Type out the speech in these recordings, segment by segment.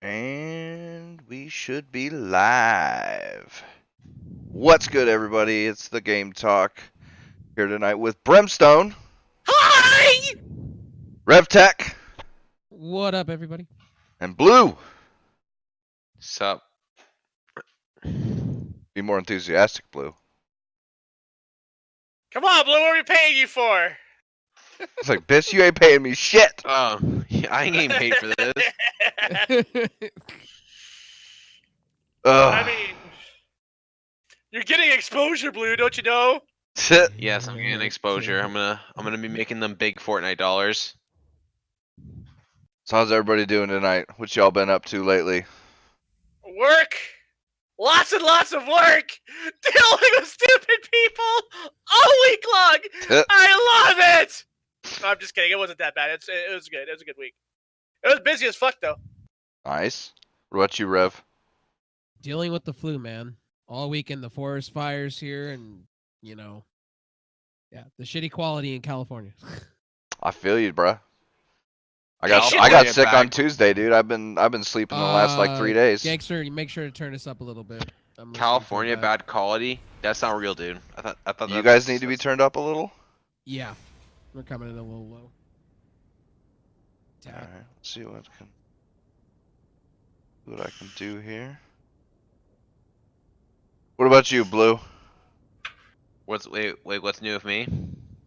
And we should be live. What's good, everybody? It's the Game Talk here tonight with Brimstone, Hi! RevTech, What up, everybody? and Blue. Sup? Be more enthusiastic, Blue. Come on, Blue, what are we paying you for? It's like, bitch, you ain't paying me shit. Oh, I ain't getting paid for this. I Ugh. mean, you're getting exposure, Blue, don't you know? Yes, I'm getting exposure. I'm gonna be making them big Fortnite dollars. So how's everybody doing tonight? What y'all been up to lately? Work! Lots and lots of work! Dealing with stupid people all week long! I love it! No, I'm just kidding, it wasn't that bad. It was good. It was a good week. It was busy as fuck, though. Nice. What about you, Rev? Dealing with the flu, man. All weekend, the forest fires here, and the shitty quality in California. I feel you, bruh. I California got sick back. on Tuesday, dude. I've been sleeping the last like 3 days. Gangster, you make sure to turn this up a little bit. I'm listening to California that. bad quality. That's not real, dude. I thought You guys need to be turned up a little. Yeah, we're coming in a little low. All right, let's see what I can do here. What about you, Blue? What's new with me?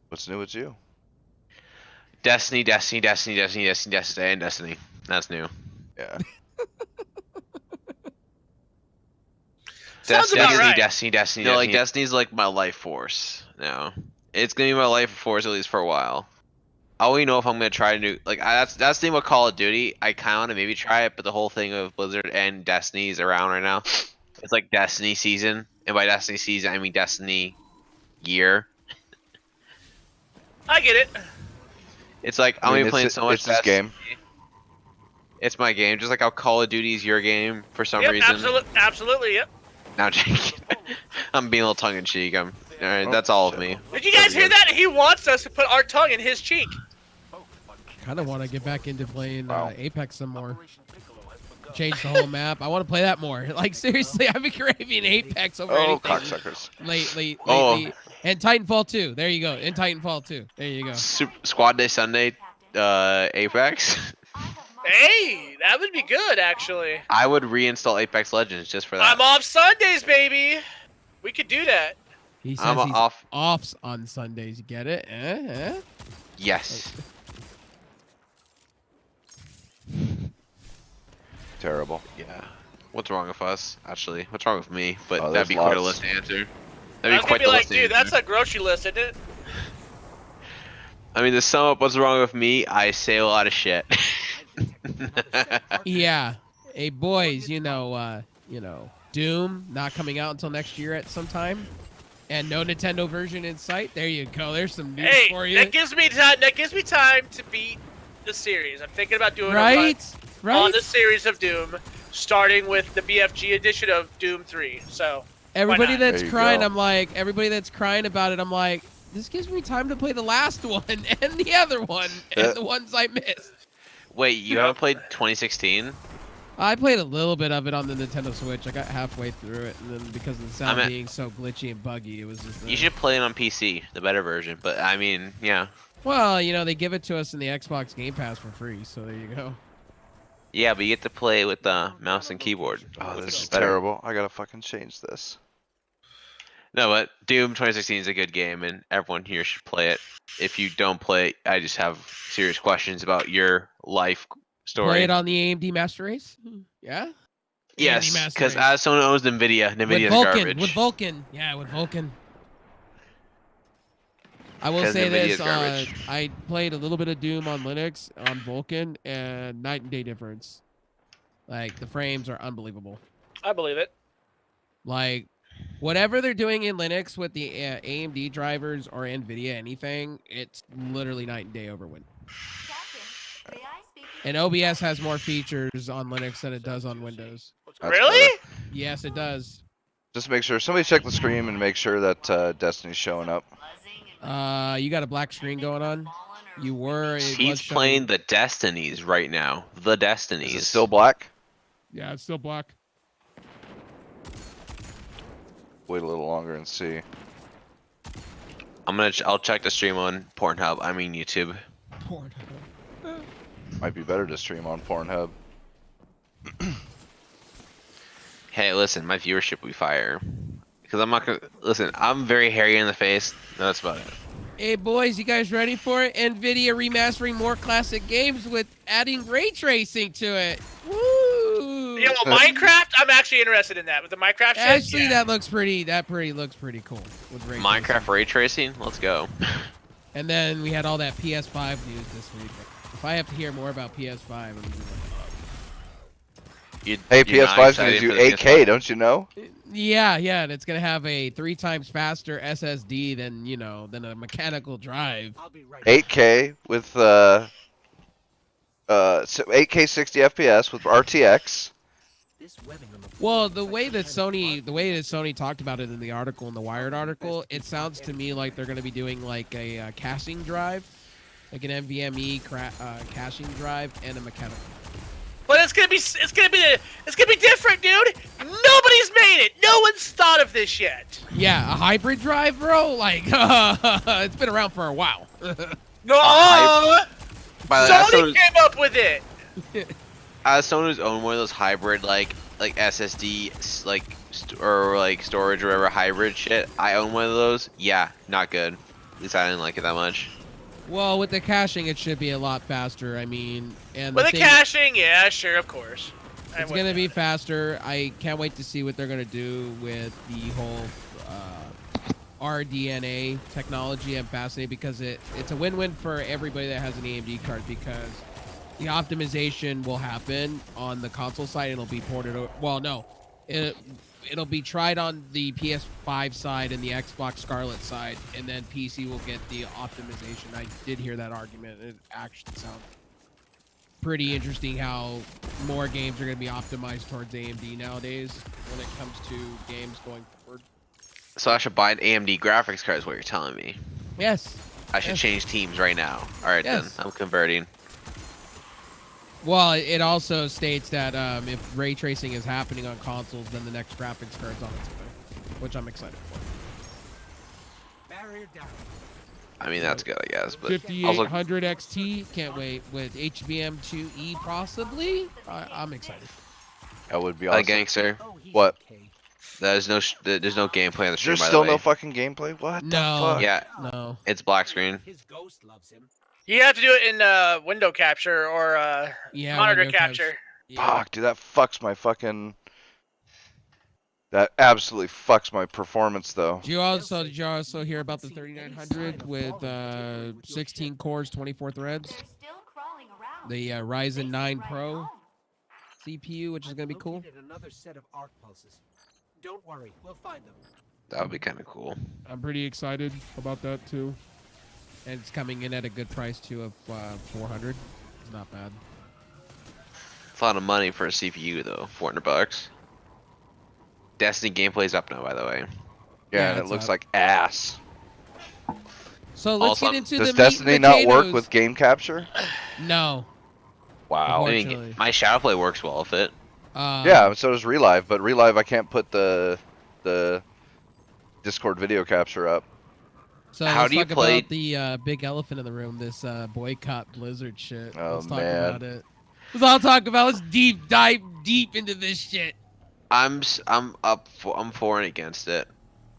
What's new with you? Destiny, and Destiny. That's new. Yeah. Sounds about right. Destiny. No, like Destiny's like my life force now. It's gonna be my life force at least for a while. I don't even know if I'm gonna try to do that's the thing with Call of Duty. I kind of want to maybe try it, but the whole thing of Blizzard and Destiny's around right now. It's like Destiny season, and by Destiny season I mean Destiny year. I get it. It's like I'm gonna be playing so much. It's this game. It's my game, just like how Call of Duty is your game for some reason. Absolutely, yep. Now, Jake, I'm being a little tongue in cheek. All right, that's all of me. Did you guys hear that? He wants us to put our tongue in his cheek. Kind of want to get back into playing Wow. Apex some more. Change the whole map. I want to play that more. Like, seriously, I've been craving Apex over anything. Cocksuckers. Lately. Oh. And Titanfall 2. There you go. And Titanfall 2. There you go. Squad Day Sunday, Apex. Hey, that would be good, actually. I would reinstall Apex Legends just for that. I'm off Sundays, baby. We could do that. He says I'm he's offs on Sundays. You get it? Yes. Terrible. Yeah. What's wrong with us? Actually, what's wrong with me? But Oh, that'd be there's quite a lots. list to answer. I That'd was be gonna quite be the like, list to dude, answer. that's a grocery list, isn't it? I mean, to sum up what's wrong with me, I say a lot of shit. Yeah. Hey, boys, Doom not coming out until next year at some time. And no Nintendo version in sight. There you go. There's some news Hey, for you. that gives me time. That gives me time to beat the series. I'm thinking about doing a run Right? on the series of Doom, starting with the BFG edition of Doom 3. So Everybody not? that's There you crying, go. I'm like, everybody that's crying about it, I'm like, this gives me time to play the last one and the other one and the ones I missed. Wait, you haven't played 2016? I played a little bit of it on the Nintendo Switch. I got halfway through it, and then because of the sound I'm at- being so glitchy and buggy, it was just. You should play it on PC, the better version. But I mean, yeah. Well, they give it to us in the Xbox Game Pass for free, so there you go. Yeah, but you get to play with the mouse and keyboard. Oh, which this is better. terrible. I gotta fucking change this. No, but Doom 2016 is a good game, and everyone here should play it. If you don't play it, I just have serious questions about your life story. Play it on the AMD Master Race. Yeah. AMD Yes, Master because Race. as someone who owns NVIDIA, with NVIDIA's Vulkan, garbage. with Vulkan, yeah, with Vulkan. I will 'Cause say NVIDIA's this: garbage. I played a little bit of Doom on Linux on Vulkan, and night and day difference. Like the frames are unbelievable. I believe it. Like whatever they're doing in Linux with the AMD drivers or NVIDIA anything, it's literally night and day over Windows. And OBS has more features on Linux than it does on Windows. That's Really? better. Yes, it does. Just make sure somebody check the screen and make sure that Destiny's showing up. You got a black screen going on. You were. He's playing the Destinies right now. The Destinies. Is it still black? Yeah, it's still black. Wait a little longer and see. I'll check the stream on Pornhub. I mean YouTube. Pornhub. Might be better to stream on Pornhub. Hey, listen, my viewership will be fire. Because I'm not gonna listen. I'm very hairy in the face. That's about it. Hey boys, you guys ready for it? NVIDIA remastering more classic games with adding ray tracing to it. Woo! You know, Minecraft. I'm actually interested in that with the Minecraft shit. Actually, yeah. that looks pretty. Looks pretty cool with ray Minecraft tracing. ray tracing. Let's go. And then we had all that PS5 news this week. If I have to hear more about PS5, I'm gonna be Hey, you're not PS5's gonna excited do for the 8K, PS5? don't you know? like, yeah, and it's gonna have a 3 times faster SSD than a mechanical drive. 8K with 8K 60 FPS with RTX. Well, the way that Sony talked about it in the article, in the Wired article, it sounds to me like they're going to be doing like a caching drive, like an NVMe caching drive, and a mechanical. But it's gonna be different, dude. Nobody's made it. No one's thought of this yet. Yeah, a hybrid drive, bro. Like it's been around for a while. No, By the way, Sony came up with it. as someone who's owned one of those hybrid like SSD or like storage or whatever hybrid shit, I own one of those. Yeah, not good. At least I didn't like it that much. Well, with the caching, it should be a lot faster. I mean, and With the the thing- caching, yeah, sure, of course. it's going to be faster. I can't wait to see what they're going to do with the whole RDNA technology. I'm fascinated because it's a win-win for everybody that has an AMD card, because the optimization will happen on the console side. It'll be ported over. Well, no. It'll be tried on the PS5 side and the Xbox Scarlet side, and then PC will get the optimization. I did hear that argument. It actually sounds pretty interesting how more games are going to be optimized towards AMD nowadays when it comes to games going forward. So I should buy an AMD graphics card is what you're telling me. Yes. I should Yes. change teams right now. Alright Yes. then, I'm converting. Well, it also states that if ray tracing is happening on consoles, then the next graphics card's on its way, which I'm excited for. I mean that's good I guess, but 5800 XT, can't wait. With HBM2E possibly, I'm excited. That would be also, awesome. gangster. What? There's no gameplay on the stream. There's by still the way. no fucking gameplay? What No. the fuck? Yeah, No. it's black screen. You have to do it in window capture or Yeah. monitor window caps. capture. Yeah. Fuck, dude, that fucks my fucking... That absolutely fucks my performance, though. Did you also hear about the 3900 with 16 cores, 24 threads? The Ryzen 9 Pro CPU, which is gonna be cool. Don't worry, we'll find them. That would be kind of cool. I'm pretty excited about that too. And it's coming in at a good price too of 400. It's not bad. It's a lot of money for a CPU though. $400. Destiny gameplay's up now, by the way. Yeah, and it it's looks up. like ass. So let's Also, get into Does the Destiny meat and not work potatoes. with game capture? No. Wow. I Unfortunately. mean, my Shadowplay works well with it. Yeah, so does Relive, but Relive I can't put the Discord video capture up. So How let's do you talk play- about the big elephant in the room, this boycott Blizzard shit. Oh, Let's talk man. about it. Let's all talk about. Let's dive deep into this shit. I'm for and against it.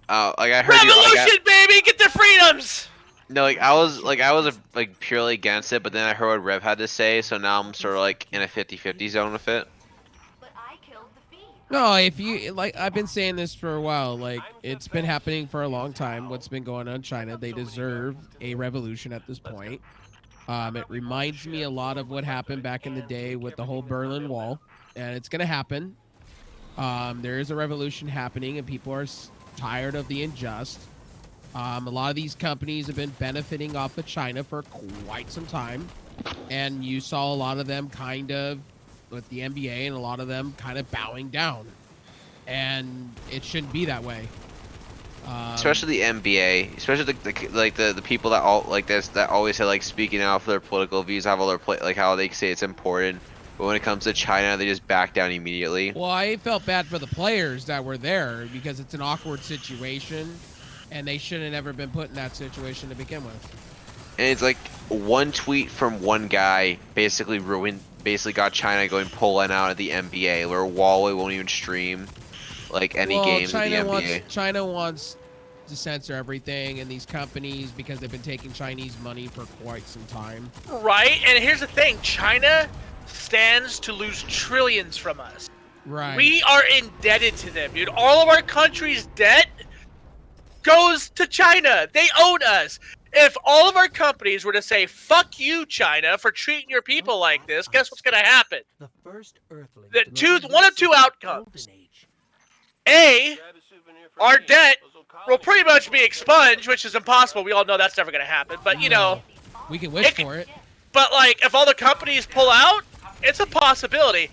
Like I heard you. Revolution, baby, get the freedoms. No, I was purely against it, but then I heard what Rev had to say, so now I'm sort of like in a 50-50 zone with it. No, if you like, I've been saying this for a while. Like, it's been happening for a long time. What's been going on in China? They deserve a revolution at this point. It reminds me a lot of what happened back in the day with the whole Berlin Wall, and it's gonna happen. There is a revolution happening, and people are tired of the unjust. A lot of these companies have been benefiting off of China for quite some time, and you saw a lot of them kind of with the NBA, and a lot of them kind of bowing down, and it shouldn't be that way. Especially the NBA, especially the people that all like this that always say like speaking out for their political views, have all their how they say it's important But when it comes to China, they just back down immediately. Well, I felt bad for the players that were there because it's an awkward situation, and they shouldn't have ever been put in that situation to begin with. And it's like one tweet from one guy basically got China going pulling out of the NBA, where Huawei won't even stream like any games of the NBA. China wants to censor everything in these companies because they've been taking Chinese money for quite some time. Right, and here's the thing: China stands to lose trillions from us. Right. We are indebted to them, dude. All of our country's debt goes to China. They own us. If all of our companies were to say, fuck you, China, for treating your people like this, guess what's going to happen? One of two outcomes. A, our debt will pretty much be expunged, which is impossible. We all know that's never going to happen. But, you know... We can wish for it. But, like, if all the companies pull out, it's a possibility.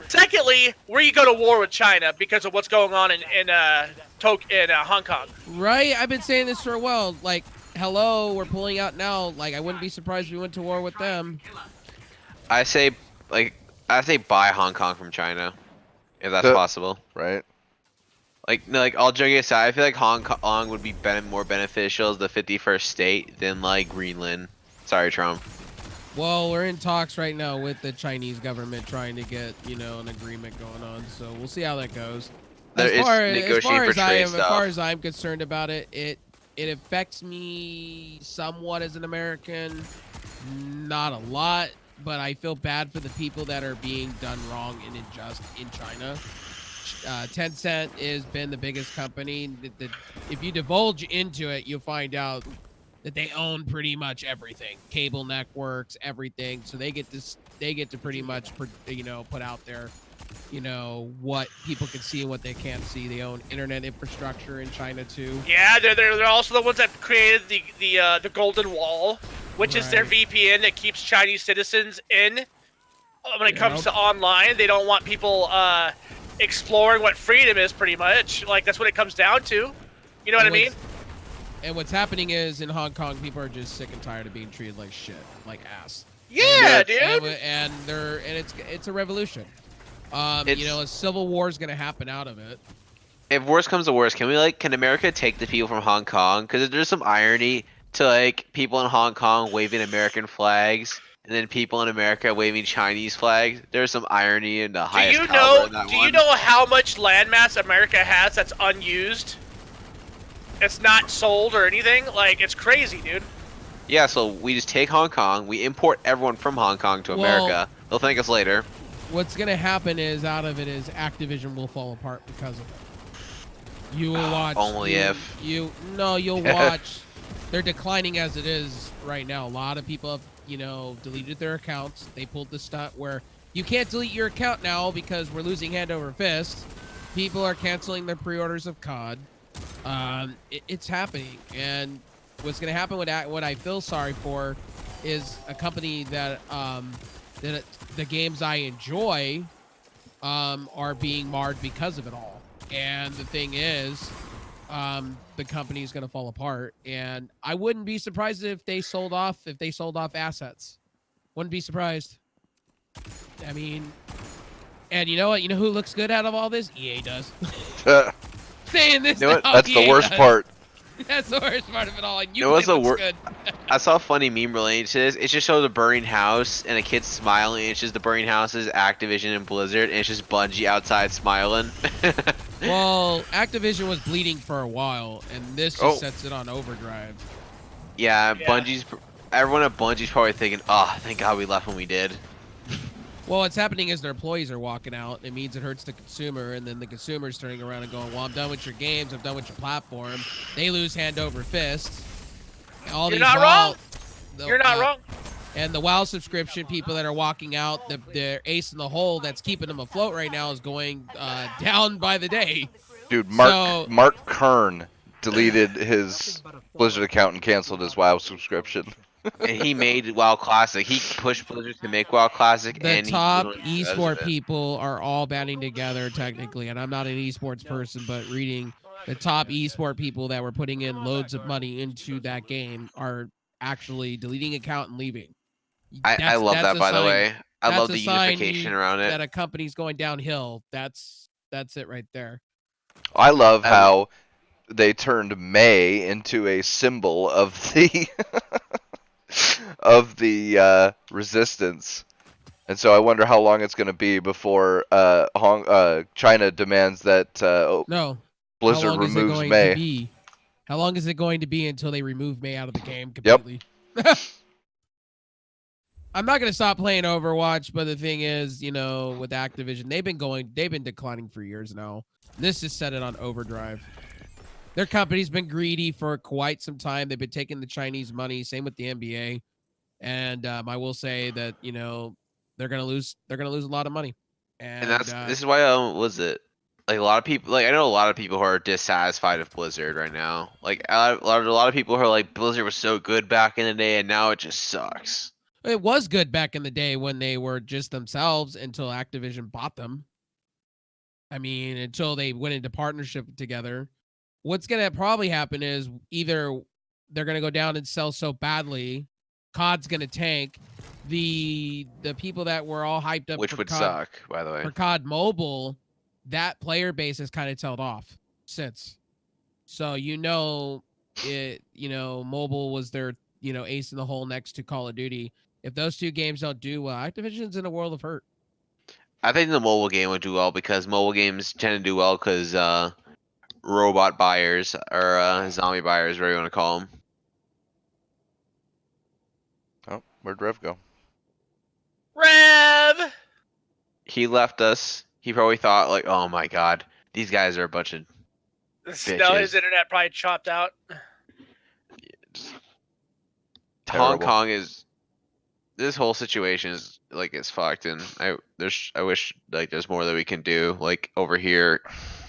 Secondly, we go to war with China because of what's going on in Hong Kong. Right? I've been saying this for a while. Like, hello, we're pulling out now. Like, I wouldn't be surprised if we went to war with them. I say buy Hong Kong from China, if that's possible. Right. Like all joking aside, I feel like Hong Kong would be more beneficial as the 51st state than like Greenland. Sorry, Trump. Well, we're in talks right now with the Chinese government trying to get, an agreement going on. So we'll see how that goes. As far as I'm concerned about it, it affects me somewhat as an American. Not a lot, but I feel bad for the people that are being done wrong and unjust in China. Tencent has been the biggest company. If you divulge into it, you'll find out that they own pretty much everything, cable networks, everything. So they get to pretty much, put out there, what people can see and what they can't see. They own internet infrastructure in China too. Yeah, they're also the ones that created the Golden Wall, which is their VPN that keeps Chinese citizens in. When it comes to online, they don't want people exploring what freedom is. Pretty much, like that's what it comes down to. You know what I mean? And what's happening is in Hong Kong, people are just sick and tired of being treated like shit, like ass. Yeah, dude. And it's a revolution. A civil war is gonna happen out of it. If worse comes to worse, can America take the people from Hong Kong? Because there's some irony to like people in Hong Kong waving American flags, and then people in America waving Chinese flags. There's some irony in the highest caliber in that Do you know how much landmass America has that's unused? It's not sold or anything. Like, it's crazy, dude. Yeah, so we just take Hong Kong, we import everyone from Hong Kong to America. They'll thank us later. What's gonna happen is Activision will fall apart because of it. You will watch. Only if. You'll watch. They're declining as it is right now. A lot of people have, deleted their accounts. They pulled the stunt where you can't delete your account now because we're losing hand over fist. People are canceling their pre-orders of COD. It's happening, and what's going to happen with that, what I feel sorry for is a company that the games I enjoy are being marred because of it all. And the thing is, the company is going to fall apart, and I wouldn't be surprised if they sold off assets. Wouldn't be surprised. I mean, and you know what? You know who looks good out of all this? EA does. Saying this, that's the worst part. That's the worst part of it all. And it was good. I saw a funny meme relating to this. It just shows a burning house and a kid smiling. And it's just the burning houses, Activision and Blizzard, and it's just Bungie outside smiling. Well, Activision was bleeding for a while, and this just sets it on overdrive. Yeah, everyone at Bungie's probably thinking, "Oh, thank God we left when we did." Well, what's happening is their employees are walking out. It means it hurts the consumer, and then the consumer's turning around and going, well, I'm done with your games. I'm done with your platform. They lose hand over fist. You're not wrong. You're not wrong. And the WoW subscription people that are walking out, the ace in the hole that's keeping them afloat right now is going down by the day. Dude, Mark Kern deleted his Blizzard account and canceled his WoW subscription. And he made WoW Classic. He pushed Blizzard to make WoW Classic. The top esport people are all banding together technically, and I'm not an esports person, but reading the top esport people that were putting in loads of money into that game are actually deleting account and leaving. I love that, by the way. I That's love a the sign unification around it. that a company's going downhill. That's it right there. I love I lo- how they turned May into a symbol of the of the resistance. And so I wonder how long it's going to be before China demands that No. How Blizzard long is it removes going to May. be? How long is it going to be until they remove May out of the game Yep. completely? I'm not gonna stop playing Overwatch, but the thing is, with Activision, they've been declining for years now. This just set it on overdrive. Their company's been greedy for quite some time. They've been taking the Chinese money. Same with the NBA, and I will say that they're gonna lose. They're gonna lose a lot of money. and And this is why was it like a lot of people I know a lot of people who are dissatisfied with Blizzard right now. Like a lot of people who are like Blizzard was so good back in the day and now it just sucks. it was good back in the day when they were just themselves until Activision bought them. I mean, until they went into partnership together. What's going to probably happen is either they're going to go down and sell so badly, COD's going to tank. The people that were all hyped up Which for would COD suck, by the way. for COD Mobile, that player base has kind of tailed off since. So mobile was their ace in the hole next to Call of Duty. If those two games don't do well, Activision's in a world of hurt. I think the mobile game would do well because mobile games tend to do well because robot buyers or zombie buyers, whatever you want to call them. Oh, where'd Rev go? Rev. He left us. He probably thought like, oh my god, these guys are a bunch of No, bitches. his internet probably chopped out. Hong Terrible. Kong is this whole situation is like it's fucked, and I wish like there's more that we can do like over here,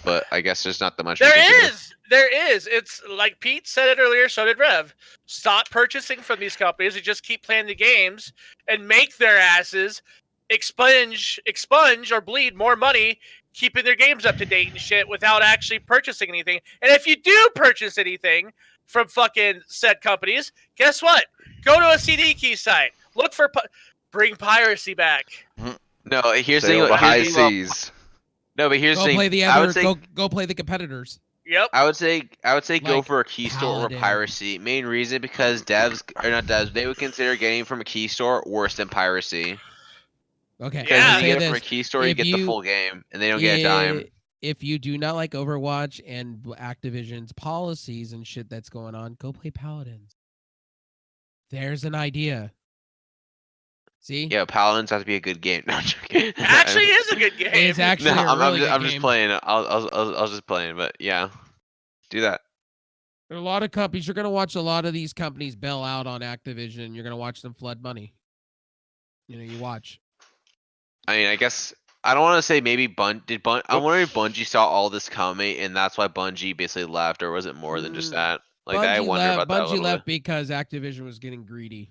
but I guess there's not that much we can do. There is. It's like Pete said it earlier. So did Rev. Stop purchasing from these companies and just keep playing the games and make their asses expunge or bleed more money, keeping their games up to date and shit without actually purchasing anything. And if you do purchase anything from fucking said companies, guess what? Go to a CD key site. Look for bring piracy back. No, here's the Sail thing. the high Here's the thing about, seas. no, but here's Go the thing. play the I other. would say Go play the competitors. Yep. I would say go Like for a key store over Paladin. piracy. Main reason because devs or not devs, they would consider getting from a key store worse than piracy. Okay, Because I'm Yeah. when gonna you say get it from a this: key store, you if get the you full game, and they don't get a dime. if you do not like Overwatch and Activision's policies and shit that's going on, go play Paladins. There's an idea. See, Yeah, Paladins have to be a good game. No, I'm joking. Actually, it is a good game. it's actually no, a really I'm good just game. playing. I was just playing, but yeah, do that. There are a lot of companies. You're gonna watch a lot of these companies bail out on Activision. You're gonna watch them flood money. You watch. I mean, I guess I don't want to say maybe I'm wondering if Bungie saw all this coming, and that's why Bungie basically left, or was it more than just that? Like I wonder about that a Bungie little left bit. because Activision was getting greedy,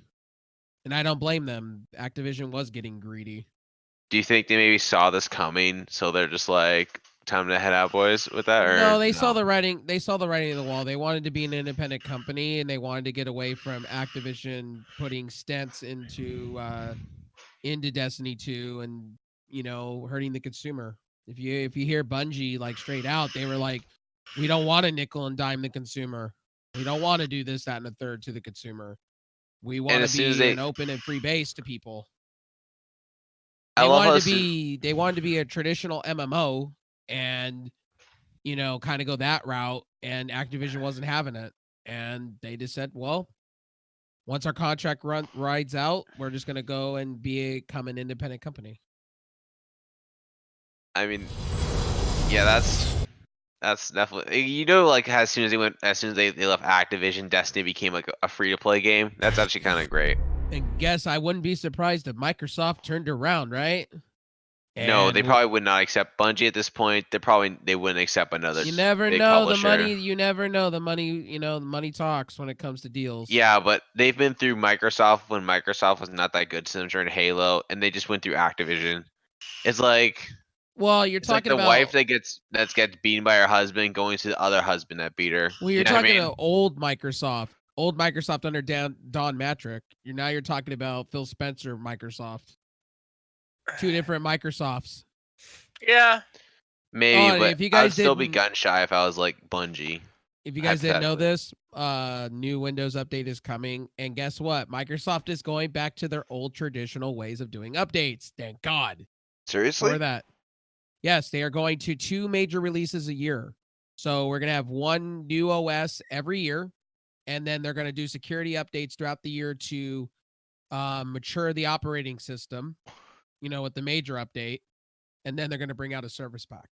and I don't blame them. Activision was getting greedy. Do you think they maybe saw this coming, so they're just like, time to head out, boys, with that? Or No, they saw the writing. They saw the writing on the wall. They wanted to be an independent company, and they wanted to get away from Activision putting stents into Destiny 2 and hurting the consumer. If you hear Bungie like straight out, they were like, we don't want to nickel and dime the consumer. We don't want to do this, that, and the third to the consumer. We want to as soon as be they, an open and free base to people. I They love how wanted as to soon, be they wanted to be a traditional MMO and kind of go that route, and Activision wasn't having it. And they just said, well, once our contract rides out, we're just going to go and become an independent company. I mean, yeah, that's definitely like as soon as they left Activision, Destiny became like a free to play game. That's actually kind of great. And guess I wouldn't be surprised if Microsoft turned around, right? No, they And probably would not accept Bungie at this point. They wouldn't accept another you never big know the publisher. money. You never know the money. The money talks when it comes to deals. Yeah, but they've been through Microsoft when Microsoft was not that good to them during Halo, and they just went through Activision. It's like Well, you're it's like talking the about wife that gets beaten by her husband going to the other husband that beat her. Well, you're You know what I talking mean? about old Microsoft under Don Matrick. You're talking about Phil Spencer Microsoft. 2 different Microsofts. Yeah. Maybe, Oh, and but if you I guys would still be didn't- gun shy if I was like Bungie. If you guys didn't know Hypothetically. this, new Windows update is coming, and guess what? Microsoft is going back to their old traditional ways of doing updates. Thank God Seriously? for that. Yes, they are going to 2 major releases a year. So we're gonna have 1 new OS every year, and then they're gonna do security updates throughout the year to mature the operating system. With the major update, and then they're gonna bring out a service pack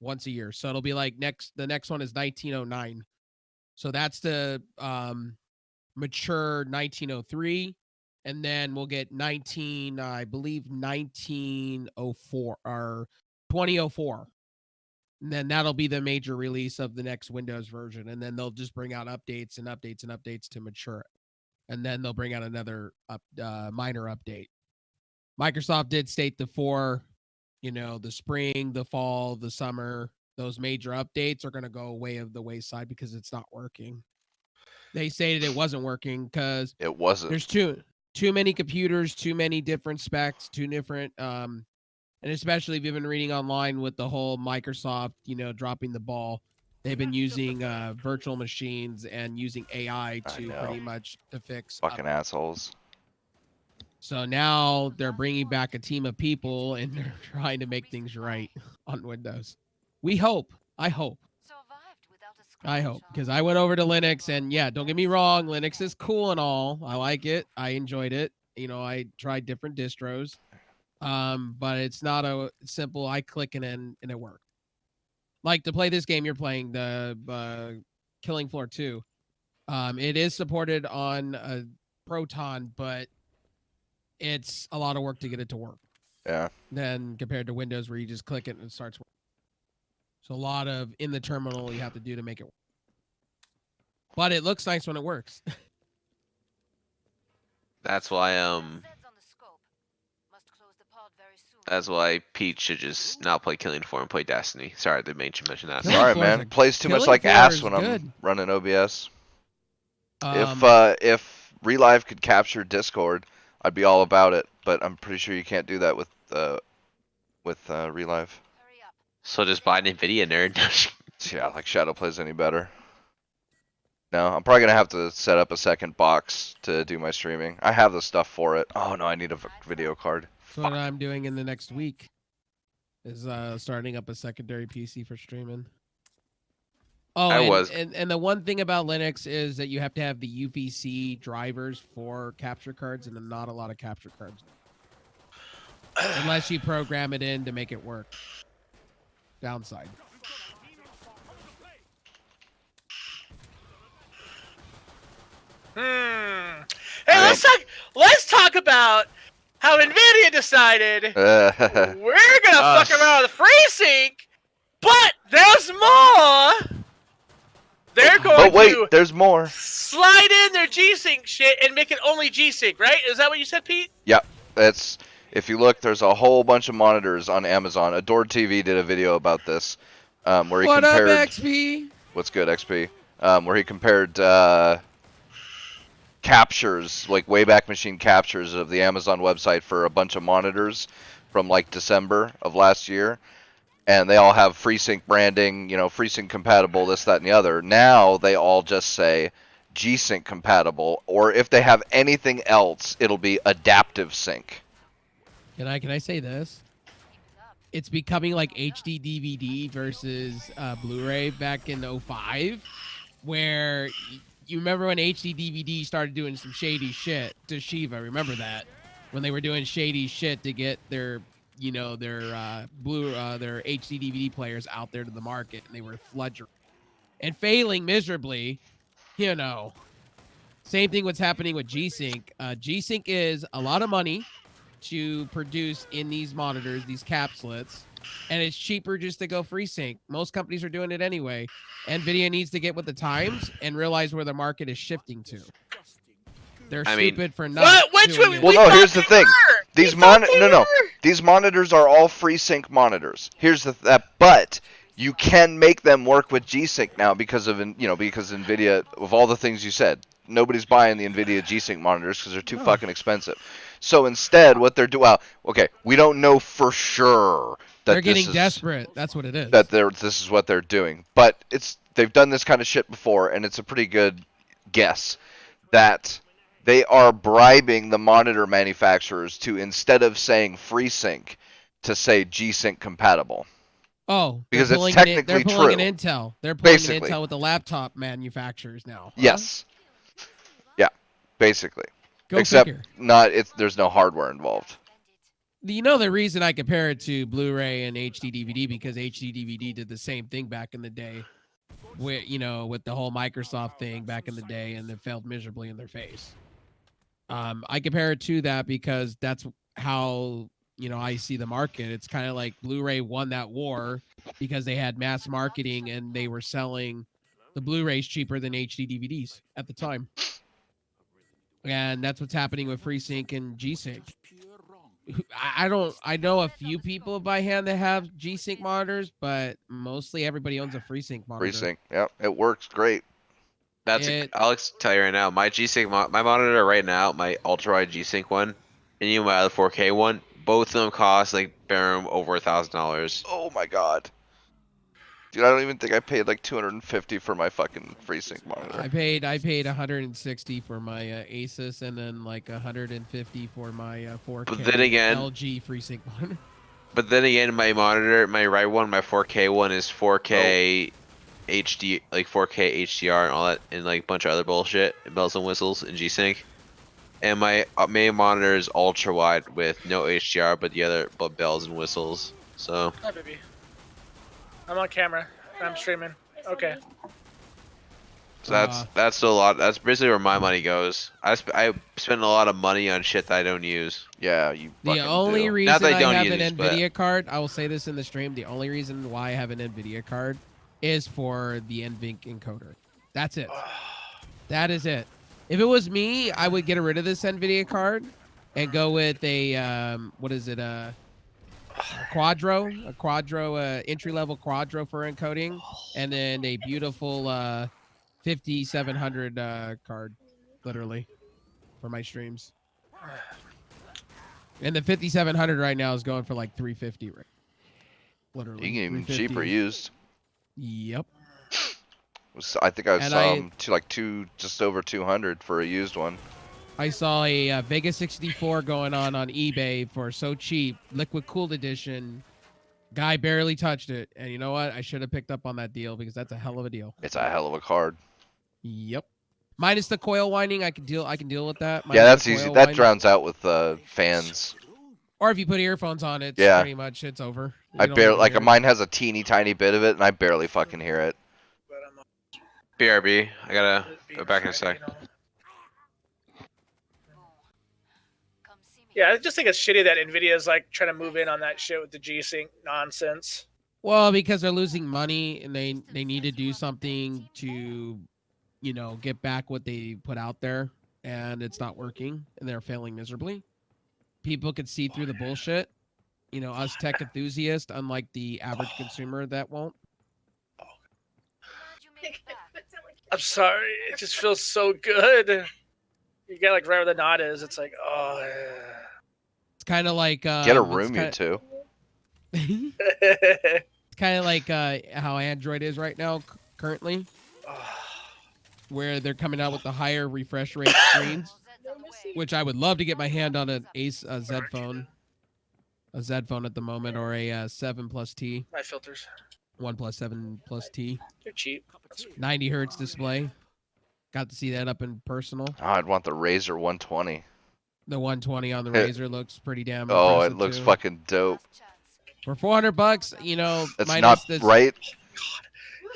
once a year. So it'll be like the next one is 1909. So that's the mature 1903, and then we'll get 1904 or 2004. And then that'll be the major release of the next Windows version, and then they'll just bring out updates and updates and updates to mature it. And then they'll bring out another minor update. Microsoft did state the 4, the spring, the fall, the summer, those major updates are going to go away of the wayside because it's not working. They stated it wasn't working because It wasn't. there's too many computers, too many different specs, too different, and especially if you've been reading online with the whole Microsoft, dropping the ball. They've been using virtual machines and using AI I to know. pretty much to fix. Fucking assholes. So now they're bringing back a team of people and they're trying to make things right on Windows. We hope. I hope. Because I went over to Linux, and yeah, don't get me wrong, Linux is cool and all. I like it. I enjoyed it. I tried different distros. But it's not a simple I click and it worked. Like to play this game you're playing, the Killing Floor 2. It is supported on Proton, but it's a lot of work to get it to work. Yeah. Then compared to Windows where you just click it and it starts working. So a lot of in the terminal you have to do to make it work. But it looks nice when it works. That's why That's why Pete should just not play Killing Floor and play Destiny. Sorry, they mention that. Killing Sorry, Floor is man. Plays too much Killing like Floor ass is when good. I'm running OBS. Um, If Relive could capture Discord, I'd be all about it. But I'm pretty sure you can't do that with Relive. So just buy an Nvidia, nerd. Yeah, like Shadow plays any better. No, I'm probably gonna have to set up a second box to do my streaming. I have the stuff for it. Oh no, I need a video card. That's what I'm doing in the next week. Is starting up a secondary PC for streaming. Oh, and the one thing about Linux is that you have to have the UVC drivers for capture cards, and not a lot of capture cards. Unless you program it in to make it work. Downside. Hey, let's talk about how Nvidia decided we're gonna fuck around with FreeSync, but there's more. They're going to there's more. slide in their G-Sync shit and make it only G-Sync, right? Is that what you said, Pete? Yep. That's if you look, there's a whole bunch of monitors on Amazon. Adored TV did a video about this, where he compared. What up, XP? What's good, XP? Where he compared captures, like Wayback Machine captures of the Amazon website for a bunch of monitors from like December of last year. And they all have FreeSync branding, FreeSync compatible, this, that, and the other. Now they all just say G-Sync compatible, or if they have anything else, it'll be adaptive sync. Can I say this? It's becoming like HD DVD versus Blu-ray back in 2005, where you remember when HD DVD started doing some shady shit. Toshiba, remember that? When they were doing shady shit to get their their HD DVD players out there to the market, and they were fludgering and failing miserably. Same thing what's happening with G-Sync. G-Sync is a lot of money to produce in these monitors, these capsulets, and it's cheaper just to go FreeSync. Most companies are doing it anyway. NVIDIA needs to get with the times and realize where the market is shifting to. They're stupid for not doing it. Well, no, here's the thing. These These monitors are all FreeSync monitors. Here's but you can make them work with G-Sync now because of NVIDIA, of all the things you said. nobody's buying the NVIDIA G-Sync monitors because they're too No. fucking expensive. So instead, what they're doing, well, okay, we don't know for sure that They're getting this is, desperate. That's what it is. that this is what they're doing, but they've done this kind of shit before, and it's a pretty good guess that they are bribing the monitor manufacturers to, instead of saying FreeSync, to say G-Sync compatible. Oh, Because they're it's pulling technically they're pulling true. an Intel. They're pulling Basically. an Intel with the laptop manufacturers now. Huh? Yes. Yeah, basically. Go Except figure. there's no hardware involved. You know the reason I compare it to Blu-ray and HD DVD because HD DVD did the same thing back in the day, with the whole Microsoft thing back in the day, and it failed miserably in their face. I compare it to that because that's how I see the market. It's kind of like Blu-ray won that war because they had mass marketing and they were selling the Blu-rays cheaper than HD DVDs at the time. And that's what's happening with FreeSync and G-Sync. I know a few people by hand that have G-Sync monitors, but mostly everybody owns a FreeSync monitor. FreeSync, yeah, it works great. I'll tell you right now, my G-Sync, my monitor right now, my ultra-wide G-Sync one, and even my other 4K one, both of them cost like bare over $1,000. Oh my god. Dude, I don't even think I paid like $250 for my fucking FreeSync monitor. I paid 160 for my Asus and then like 150 for my 4K But then again, LG FreeSync monitor. But then again, my monitor, my right one, my 4K one is 4K HD, like 4K HDR and all that, and like a bunch of other bullshit, bells and whistles, and G-Sync. And my main monitor is ultra wide with no HDR, but bells and whistles. So. Hi, baby. I'm on camera. I'm streaming. Okay. So that's a lot. That's basically where my money goes. I spend a lot of money on shit that I don't use. Yeah, you fucking The only do. reason Not that I I don't have use an it, NVIDIA card, I will say this in the stream, the only reason why I have an NVIDIA card is for the NVINC encoder. That's it. That is it. If it was me, I would get rid of this NVIDIA card and go with a, what is it, a Quadro, entry-level Quadro for encoding, and then a beautiful 5700 card, literally, for my streams. And the 5700 right now is going for like 350, right? Literally. You can even 350. cheaper used. Yep. I think I And saw them just over 200 for a used one. I saw a Vega 64 going on eBay for so cheap, liquid cooled edition. Guy barely touched it, and you know what? I should have picked up on that deal because that's a hell of a deal. It's a hell of a card. Yep. Minus the coil winding, I can deal with that. Yeah, that's easy. That drowns out with fans. Or if you put earphones on, it's Yeah. pretty much it's over. I barely mine has a teeny tiny bit of it, and I barely fucking hear it. BRB. I gotta go back in a sec. Yeah, I just think it's shitty that Nvidia's like trying to move in on that shit with the G-Sync nonsense. Well, because they're losing money and they need to do something to, get back what they put out there, and it's not working, and they're failing miserably. People can see through the bullshit. Us tech enthusiasts, unlike the average consumer, that won't. I'm sorry, it just feels so good. You get like right where the knot is. It's like, oh. Yeah. It's kind of like Get a room, you two. It's kind of like how Android is right now, currently, where they're coming out with the higher refresh rate screens, which I would love to get my hand on a Z phone at the moment, or a 7 Plus T. My filters. 1+ 7 Plus T. They're cheap. 90 hertz display. Got to see that up in personal. Oh, I'd want the Razer 120. The 120 on the Razer looks pretty damn Oh, it impressive, looks too. fucking dope. For $400, That's minus not this, right.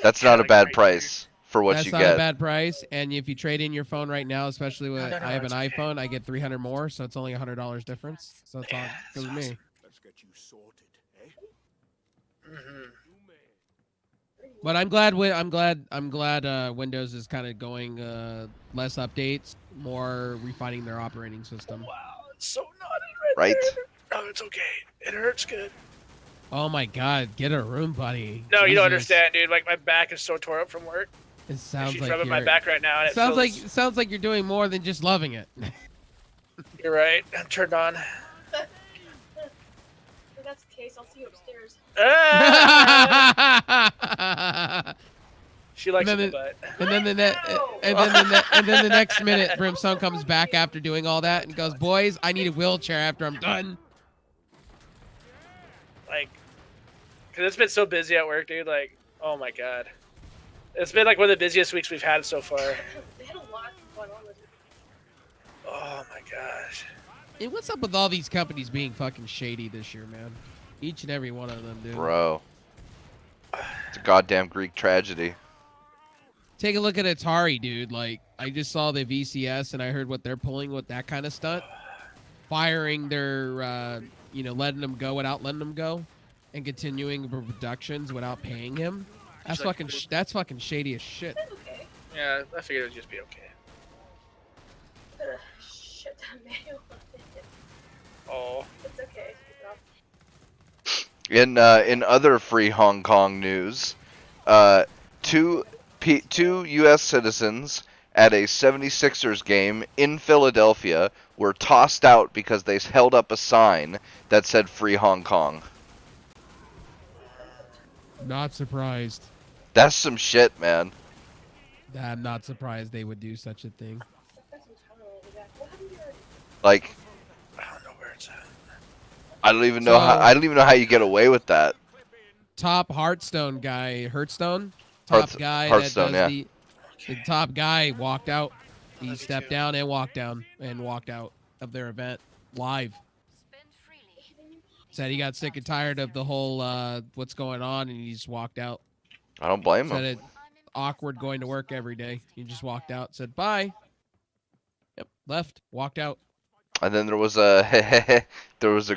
That's not a bad price for what that's you not get. a bad price. And if you trade in your phone right now, especially with No, I have an it's okay. iPhone, I get 300 more, so it's only $100 difference. So it's all good with me. Let's get you sorted, eh? Mm-hmm. But I'm glad Windows is kind of going less updates, more refining their operating system. Wow, it's so naughty Right? there. No, it's okay. It hurts good. Oh my God, get a room, buddy. No, you don't Jesus. understand, dude. Like my back is so tore up from work. It sounds She's like rubbing my you're. back right now. And Sounds like you're doing more than just loving it. You're right. I'm turned on. If that's the case, I'll see you upstairs. Ah! She likes And it, then but and then the next minute, Brimstone comes back after doing all that and goes, "Boys, I need a wheelchair after I'm done." like, cause it's been so busy at work, dude. Like, oh my god, it's been like one of the busiest weeks we've had so far. They had a lot going on this week. Oh my gosh. Hey, what's up with all these companies being fucking shady this year, man? Each and every one of them, dude. Bro. It's a goddamn Greek tragedy. Take a look at Atari, dude. Like, I just saw the VCS and I heard what they're pulling with that kind of stunt. Firing their, letting them go without letting them go, and continuing productions without paying him. That's Like, that's fucking shady as shit. That's okay. Yeah, I figured it'd just be okay. Shut down manual. Oh. It's okay. Keep it off. In other free Hong Kong news, two U.S. citizens at a 76ers game in Philadelphia were tossed out because they held up a sign that said "Free Hong Kong." Not surprised. That's some shit, man. I'm not surprised they would do such a thing. That's entirely back. What happened to your... Like, I don't know where it's at. I don't even know how you get away with that. Top Hearthstone guy, Hearthstone, top guy Hearthstone, that does yeah. the top guy walked out. He stepped down and walked out of their event live. Said he got sick and tired of the whole what's going on, and he just walked out. I don't blame Said him. it awkward going to work every day. He just walked out, said bye. Yep, left, walked out. And then there was a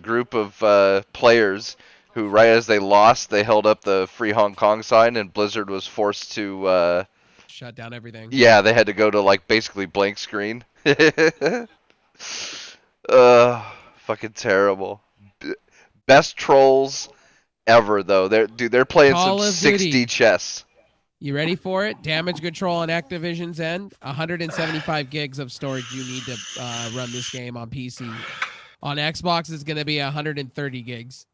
group of players who, right as they lost, they held up the "Free Hong Kong" sign, and Blizzard was forced to. Shut down everything. Yeah, they had to go to like basically blank screen. Fucking terrible. Best trolls ever though. They're playing Call some of 60 Duty. chess. You ready for it? Damage control on Activision's end. 175 gigs of storage you need to run this game on PC. On Xbox, it's going to be 130 gigs.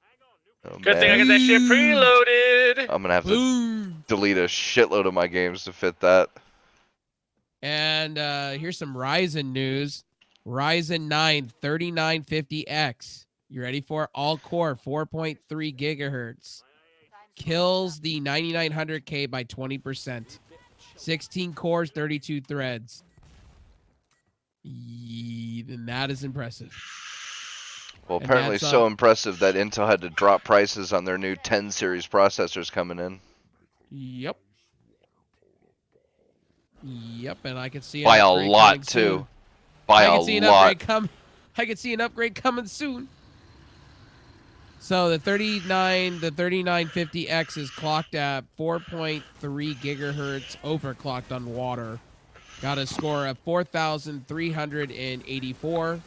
Oh, Good thing I man. got that shit preloaded. I'm gonna have to Boom. delete a shitload of my games to fit that. And here's some Ryzen news. Ryzen 9 3950X. You ready for it? All core 4.3 gigahertz. Kills the 9900K by 20%. 16 cores, 32 threads. Then that is impressive. Well, And apparently that's, so impressive that Intel had to drop prices on their new 10 series processors coming in. Yep. Yep, and I can see an By a upgrade lot coming too. soon. By I a can see an lot. upgrade come. I can see an upgrade coming soon. So the 3950X is clocked at 4.3 gigahertz, overclocked on water. Got a score of 4,384.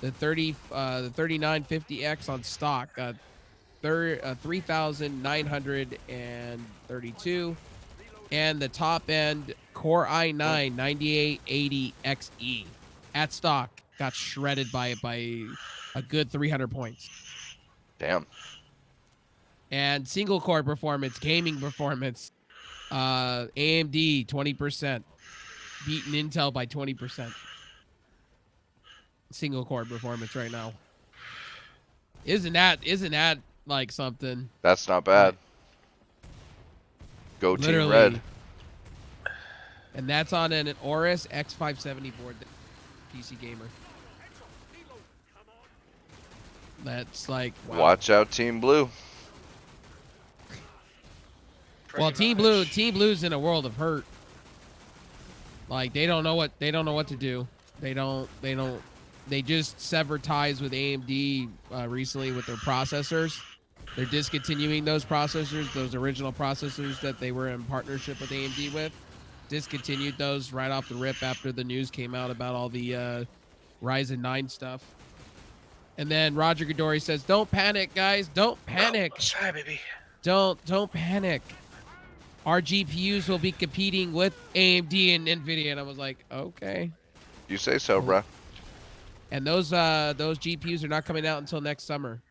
The 3950X on stock got 3,932. And the top end Core i9 9880XE at stock got shredded by a good 300 points. Damn. And single core performance, gaming performance, AMD 20%, beating Intel by 20%. Single core performance right now. Isn't that like something? That's not bad. Go Team Literally. Red. And that's on an Aorus X570 board, PC gamer. That's like wow. Watch out, Team Blue. Well, Team Blue's in a world of hurt. Like they don't know what to do. They just severed ties with AMD recently with their processors. They're discontinuing those processors, those original processors that they were in partnership with AMD with. Discontinued those right off the rip after the news came out about all the Ryzen 9 stuff. And then Roger Goodori says, "Don't panic, guys. Don't panic. Oh, sorry, baby. Don't panic. our GPUs will be competing with AMD and NVIDIA. And I was like, okay. You say so, bruh. And those GPUs are not coming out until next summer.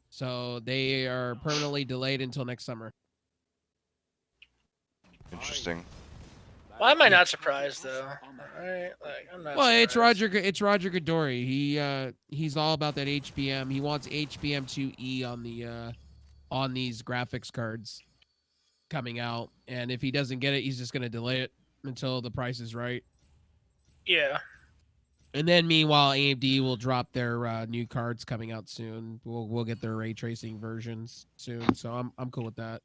So they are permanently delayed until next summer. Interesting. Why am I not surprised though? Alright, like I'm not. Well, surprised. it's Roger Goodori. He's all about that HBM. He wants HBM2E on these graphics cards coming out. And if he doesn't get it, he's just gonna delay it until the price is right. Yeah. And then meanwhile, AMD will drop their new cards coming out soon. We'll get their ray tracing versions soon. So I'm cool with that.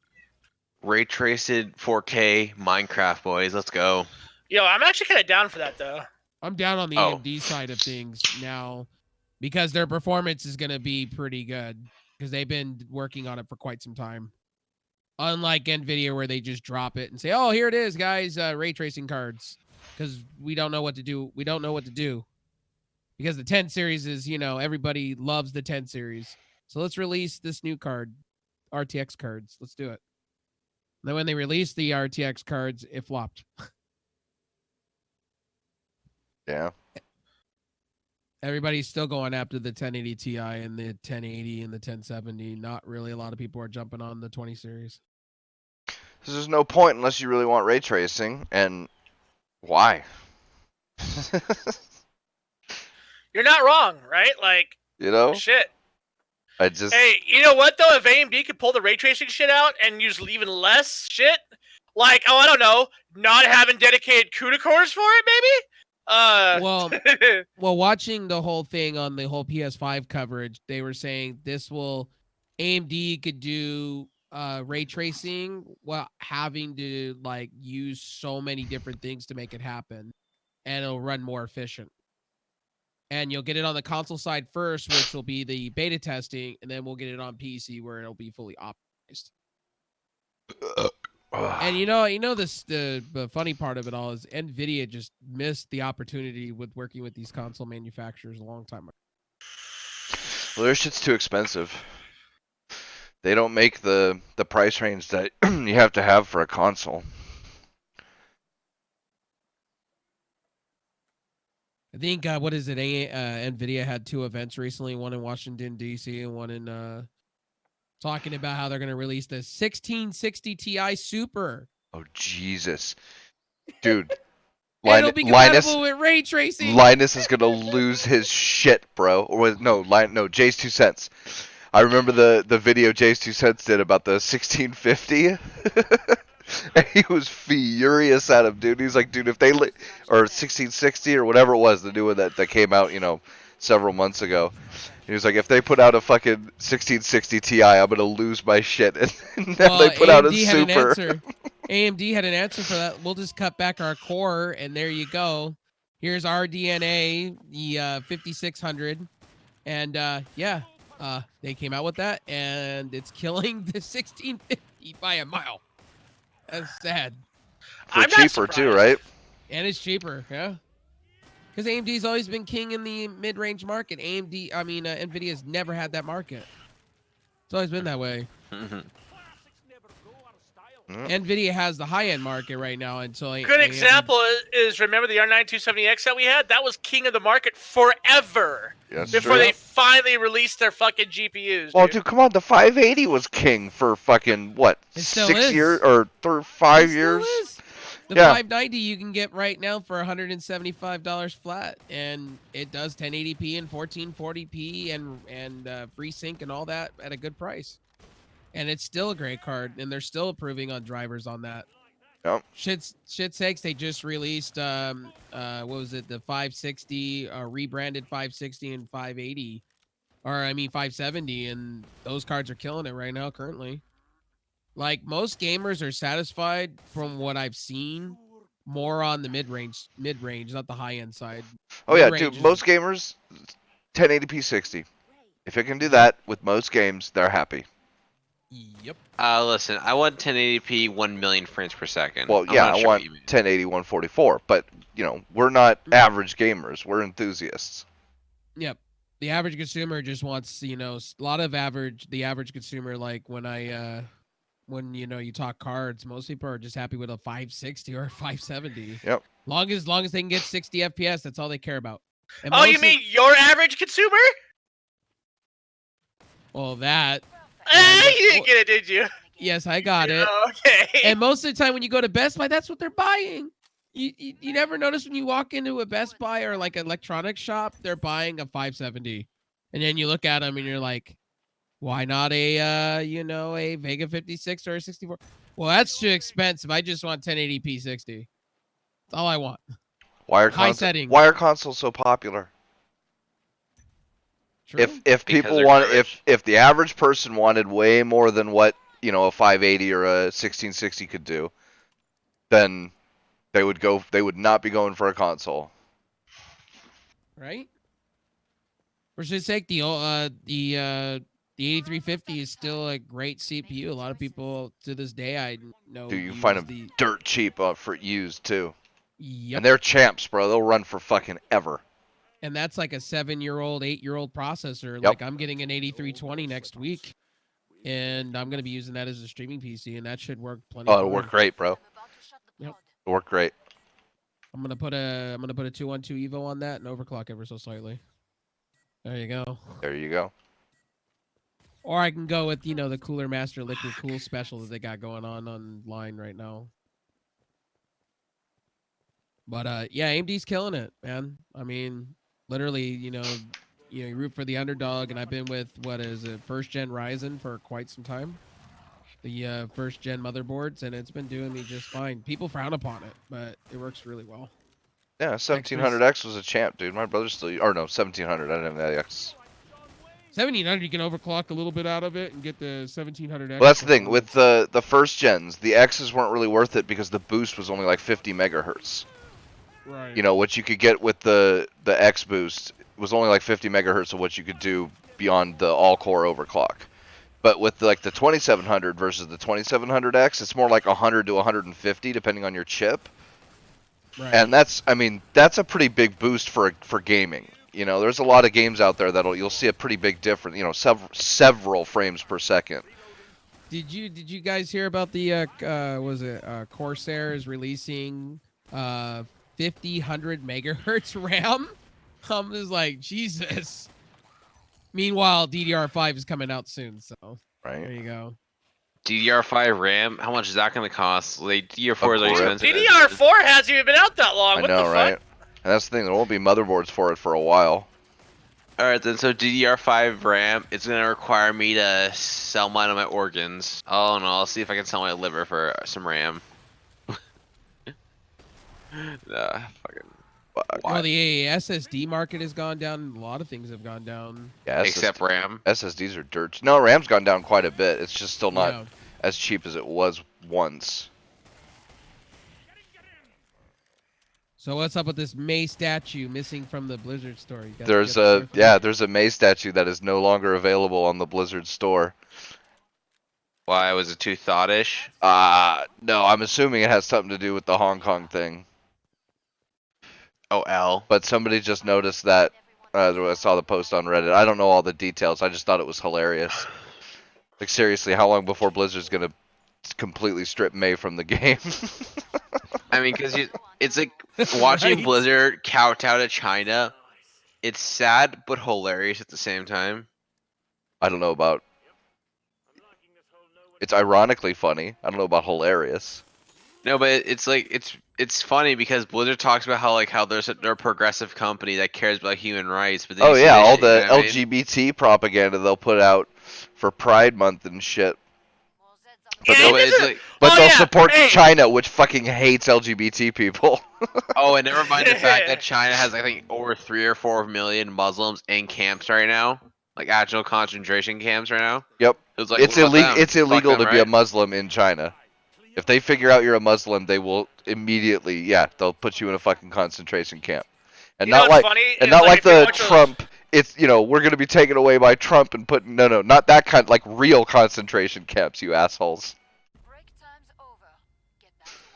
Ray traced 4K Minecraft, boys. Let's go. Yo, I'm actually kind of down for that though. I'm down on the Oh. AMD side of things now because their performance is going to be pretty good because they've been working on it for quite some time. Unlike NVIDIA where they just drop it and say, oh, here it is, guys, ray tracing cards. Because we don't know what to do. We don't know what to do. Because the 10 series is, everybody loves the 10 series. So let's release this new card, RTX cards. Let's do it. Then when they released the RTX cards, it flopped. Yeah. Everybody's still going after the 1080 Ti and the 1080 and the 1070. Not really a lot of people are jumping on the 20 series. So there's no point unless you really want ray tracing, and why? You're not wrong, right? Like, You know? shit. I just Hey, you know what though? If AMD could pull the ray tracing shit out and use even less shit, like, oh, I don't know, not having dedicated CUDA cores for it, maybe. Well, watching the whole thing on the whole PS5 coverage, they were saying AMD could do ray tracing while having to like use so many different things to make it happen, and it'll run more efficient. And you'll get it on the console side first, which will be the beta testing, and then we'll get it on PC where it'll be fully optimized. And the funny part of it all is NVIDIA just missed the opportunity with working with these console manufacturers a long time ago. well, their shit's too expensive. They don't make the price range that you have to have for a console. I think what is it? NVIDIA had two events recently, one in Washington D.C. and one in talking about how they're going to release the 1660 Ti Super. Oh Jesus, dude! And it'll be compatible with ray tracing. Linus is gonna lose his shit, bro. Or no, Jay's 2 cents. I remember the video Jay's 2 cents did about the 1650. And he was furious at him, dude. He's like, dude, if they or 1660 or whatever it was, the new one that came out, several months ago. He was like, if they put out a fucking 1660 Ti, I'm gonna lose my shit. And now they put out a Super. AMD had an answer for that. We'll just cut back our core, and there you go. Here's RDNA, the 5600, and they came out with that, and it's killing the 1650 by a mile. That's sad. For cheaper too, right? And it's cheaper, yeah. Because AMD's always been king in the mid-range market. NVIDIA's never had that market. It's always been that way. NVIDIA has the high-end market right now until Good example is remember the R9 270X that we had? That was king of the market forever. Yes, before they finally released their fucking GPUs. Well, dude, come on, the 580 was king for fucking what? 6 years or 5 years? The 590 you can get right now for $175 flat, and it does 1080p and 1440p and FreeSync and all that at a good price. And it's still a great card, and they're still improving on drivers on that. Yep. Shit sakes, they just released what was it, the 560 rebranded 560 and 580, 570, and those cards are killing it right now currently. Like, most gamers are satisfied from what I've seen more on the mid-range, not the high-end side. Oh yeah, dude, most gamers 1080p 60. If it can do that with most games, they're happy. Yep. Listen, I want 1080p 1 million frames per second. Well, yeah, I want 1080 144, but we're not average gamers. We're enthusiasts. Yep. The average consumer just wants, a lot of the average consumer, like when I when you talk cards, most people are just happy with a 560 or a 570. Yep. Long as they can get 60 FPS, that's all they care about. And Oh, you most mean your average consumer? well, that. You didn't get it, did you? Yes, I got it. Okay. And most of the time when you go to Best Buy, that's what they're buying. You never notice when you walk into a Best Buy or like an electronics shop, they're buying a 570. And then you look at them and you're like, why not a a Vega 56 or a 64? Well, that's too expensive. I just want 1080p 60. That's all I want. High settings. Why are consoles so popular? True. If people want if the average person wanted way more than what a 580 or a 1660 could do, then they would not be going for a console. Right? For his sake, the 8350 is still a great CPU. A lot of people to this day I know. Do you find them dirt cheap for used too? Yep. And they're champs, bro. They'll run for fucking ever. And that's like a 7-year-old, 8-year-old processor. Yep. Like I'm getting an 8320 next week, and I'm gonna be using that as a streaming PC, and that should work plenty. Oh, it'll work great, bro. Yep. It'll work great. I'm gonna put a 212 Evo on that and overclock ever so slightly. There you go. There you go. Or I can go with the Cooler Master Liquid Cool special that they got going on online right now. But yeah, AMD's killing it, man. I mean, literally, you root for the underdog, and I've been with first gen Ryzen for quite some time. The first gen motherboards, and it's been doing me just fine. People frown upon it, but it works really well. Yeah, 1700X was a champ, dude. My brother still, or no, 1700. I didn't have the X. 1700, you can overclock a little bit out of it and get the 1700X. Well, that's the thing with the first gens. The X's weren't really worth it because the boost was only like 50 megahertz. Right. What you could get with the X boost was only like 50 megahertz of what you could do beyond the all-core overclock. But with like the 2700 versus the 2700X, it's more like 100 to 150 depending on your chip. Right. And that's a pretty big boost for gaming. There's a lot of games out there you'll see a pretty big difference. Several frames per second. Did you guys hear about the Corsair is releasing 50-100 megahertz RAM? I'm just like, Jesus. Meanwhile, DDR5 is coming out soon, so right. There you go. DDR5 RAM, how much is that going to cost? Like, DDR4 is expensive. DDR4 hasn't even been out that long. I What know, the fuck? right? And that's the thing. There won't be motherboards for it for a while. Alright, then, so DDR5 RAM, it's going to require me to sell one of my organs. Oh, no, I'll see if I can sell my liver for some RAM. Fucking... Well, the SSD market has gone down. A lot of things have gone down. Yeah, except RAM. SSDs are dirt. No, RAM's gone down quite a bit. It's just still not Yeah. as cheap as it was once. So what's up with this May statue missing from the Blizzard store? There's a May statue that is no longer available on the Blizzard store. Why, was it too thoughtish? No, I'm assuming it has something to do with the Hong Kong thing. Oh, L. But somebody just noticed that. I saw the post on Reddit. I don't know all the details. I just thought it was hilarious. Like, seriously, how long before Blizzard's gonna completely strip May from the game? I mean, because it's like watching Right? Blizzard kowtow to China. It's sad but hilarious at the same time. I don't know about. It's ironically funny. I don't know about hilarious. No, but it's like it's funny because Blizzard talks about how they're a progressive company that cares about human rights, but then Oh you see yeah, this all shit, the you know what I mean? LGBT propaganda they'll put out for Pride Month and shit. But Yeah, they'll, but it's like, they'll support hey. China, which fucking hates LGBT people. oh, and never mind the fact that China has, I think, over 3 or 4 million Muslims in camps right now, like actual concentration camps right now. Yep. It's like, It's what about illegal. them? It's illegal Fuck them, to be a right? Muslim in China. If they figure out you're a Muslim, they will immediately, they'll put you in a fucking concentration camp. And You know not what's like, funny? and Is, not like if you the watch those- Trump. It's we're gonna be taken away by Trump and put no, not that kind. Like real concentration camps, you assholes.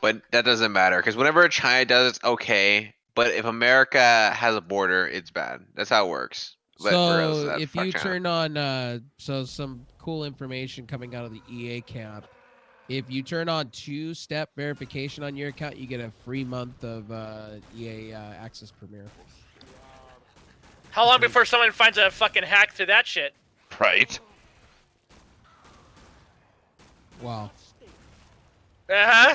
But that doesn't matter because whenever China does, it's okay. But if America has a border, it's bad. That's how it works. But regardless of So that, if fuck you China. turn on, so some cool information coming out of the EA camp. If you turn on 2-step verification on your account, you get a free month of EA Access Premier. How long before someone finds a fucking hack through that shit? Right. Wow. Uh-huh.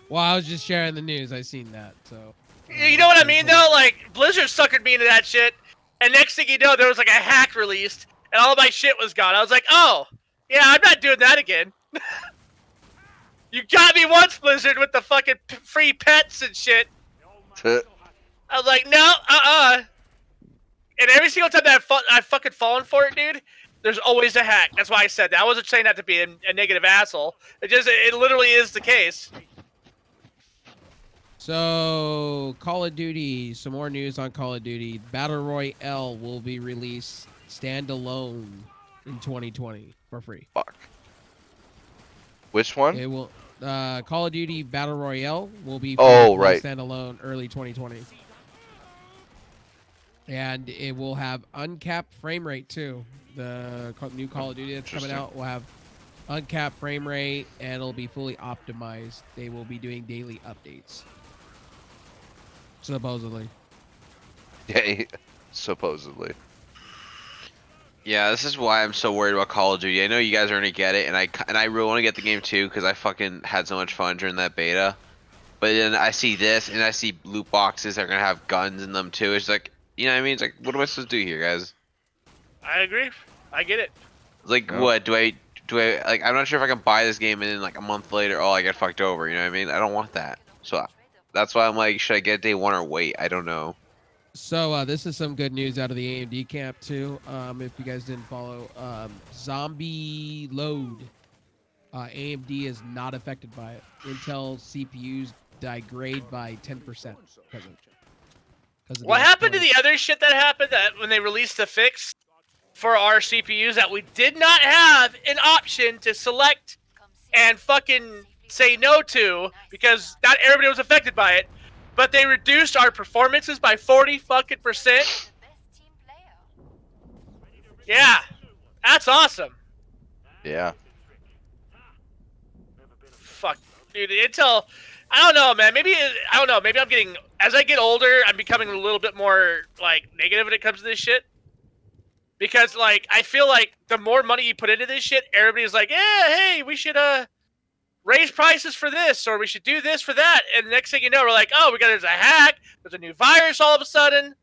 Well, I was just sharing the news. I seen that, so. You know what I mean, though? Like, Blizzard suckered me into that shit, and next thing you know, there was like a hack released, and all my shit was gone. I was like, oh, yeah, I'm not doing that again. You got me once, Blizzard, with the fucking free pets and shit. I was like, no, And every single time that I've fucking fallen for it, dude, there's always a hack. That's why I said that. I wasn't saying that to be a negative asshole. It literally is the case. So, Call of Duty, some more news on Call of Duty. Battle Royale will be released standalone in 2020 for free. Fuck. Which one? It will. Call of Duty Battle Royale will be right. standalone early 2020. And it will have uncapped frame rate too. The new Call of Duty that's coming out will have uncapped frame rate, and it'll be fully optimized. They will be doing daily updates. Supposedly. Yeah, supposedly. Yeah, this is why I'm so worried about Call of Duty. I know you guys are gonna get it, and I really want to get the game too because I fucking had so much fun during that beta. But then I see this, and I see loot boxes that are gonna have guns in them too. It's like, you know what I mean? It's like, what am I supposed to do here, guys? I agree. I get it. Like, Yeah. what do I like? I'm not sure if I can buy this game and then like a month later, oh, I get fucked over. You know what I mean? I don't want that. So that's why I'm like, should I get day one or wait? I don't know. So this is some good news out of the AMD camp too. If you guys didn't follow, Zombie Load, AMD is not affected by it. Intel CPUs degrade by 10% because of What the happened to exploit. the other shit that happened that when they released the fix for our CPUs that we did not have an option to select and fucking say no to because not everybody was affected by it, but they reduced our performances by 40%. Yeah, that's awesome. Yeah. Fuck, dude, Intel. I don't know, man. Maybe I don't know. Maybe I'm getting as I get older, I'm becoming a little bit more like negative when it comes to this shit. Because like I feel like the more money you put into this shit, everybody's like, yeah, hey, we should raise prices for this, or we should do this for that. And the next thing you know, we're like, oh, there's a hack, there's a new virus all of a sudden.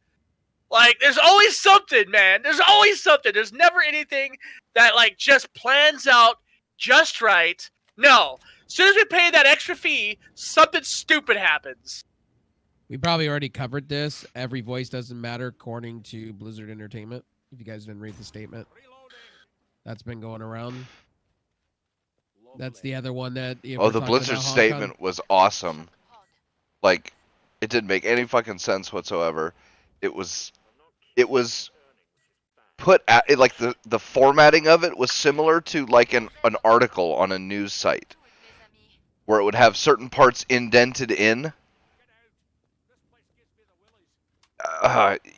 Like, there's always something, man. There's always something. There's never anything that like just plans out just right. No. As soon as we pay that extra fee, something stupid happens. We probably already covered this. Every voice doesn't matter, according to Blizzard Entertainment. If you guys didn't read the statement, that's been going around. That's the other one that. If Oh, we're the talking Blizzard about Hong statement Kong- was awesome. Like, it didn't make any fucking sense whatsoever. It was put at it, like the formatting of it was similar to like an article on a news site, where it would have certain parts indented in.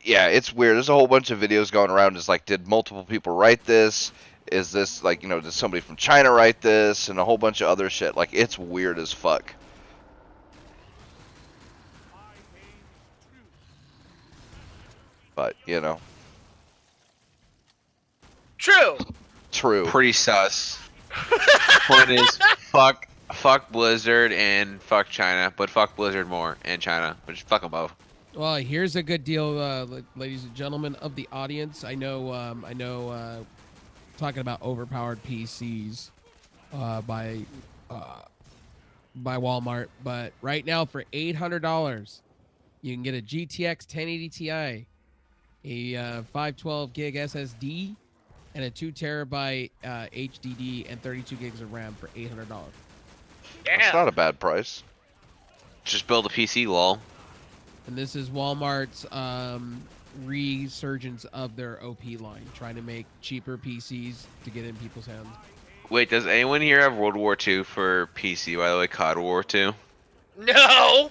Yeah, it's weird. There's a whole bunch of videos going around. It's like, did multiple people write this? Is this like, did somebody from China write this? And a whole bunch of other shit. Like, it's weird as fuck. But, True. true. Pretty sus. Point is, fuck Blizzard and fuck China, but fuck Blizzard more and China, which fuck them both. Well, here's a good deal, ladies and gentlemen of the audience. I know, talking about overpowered PCs by Walmart, but right now for $800, you can get a GTX 1080 Ti, a 512 gig SSD, and a 2 terabyte HDD and 32 gigs of RAM for $800. That's not a bad price. Just build a PC, lol. And this is Walmart's resurgence of their OP line, trying to make cheaper PCs to get in people's hands. Wait, does anyone here have World War II for PC? By the way, COD War II. No.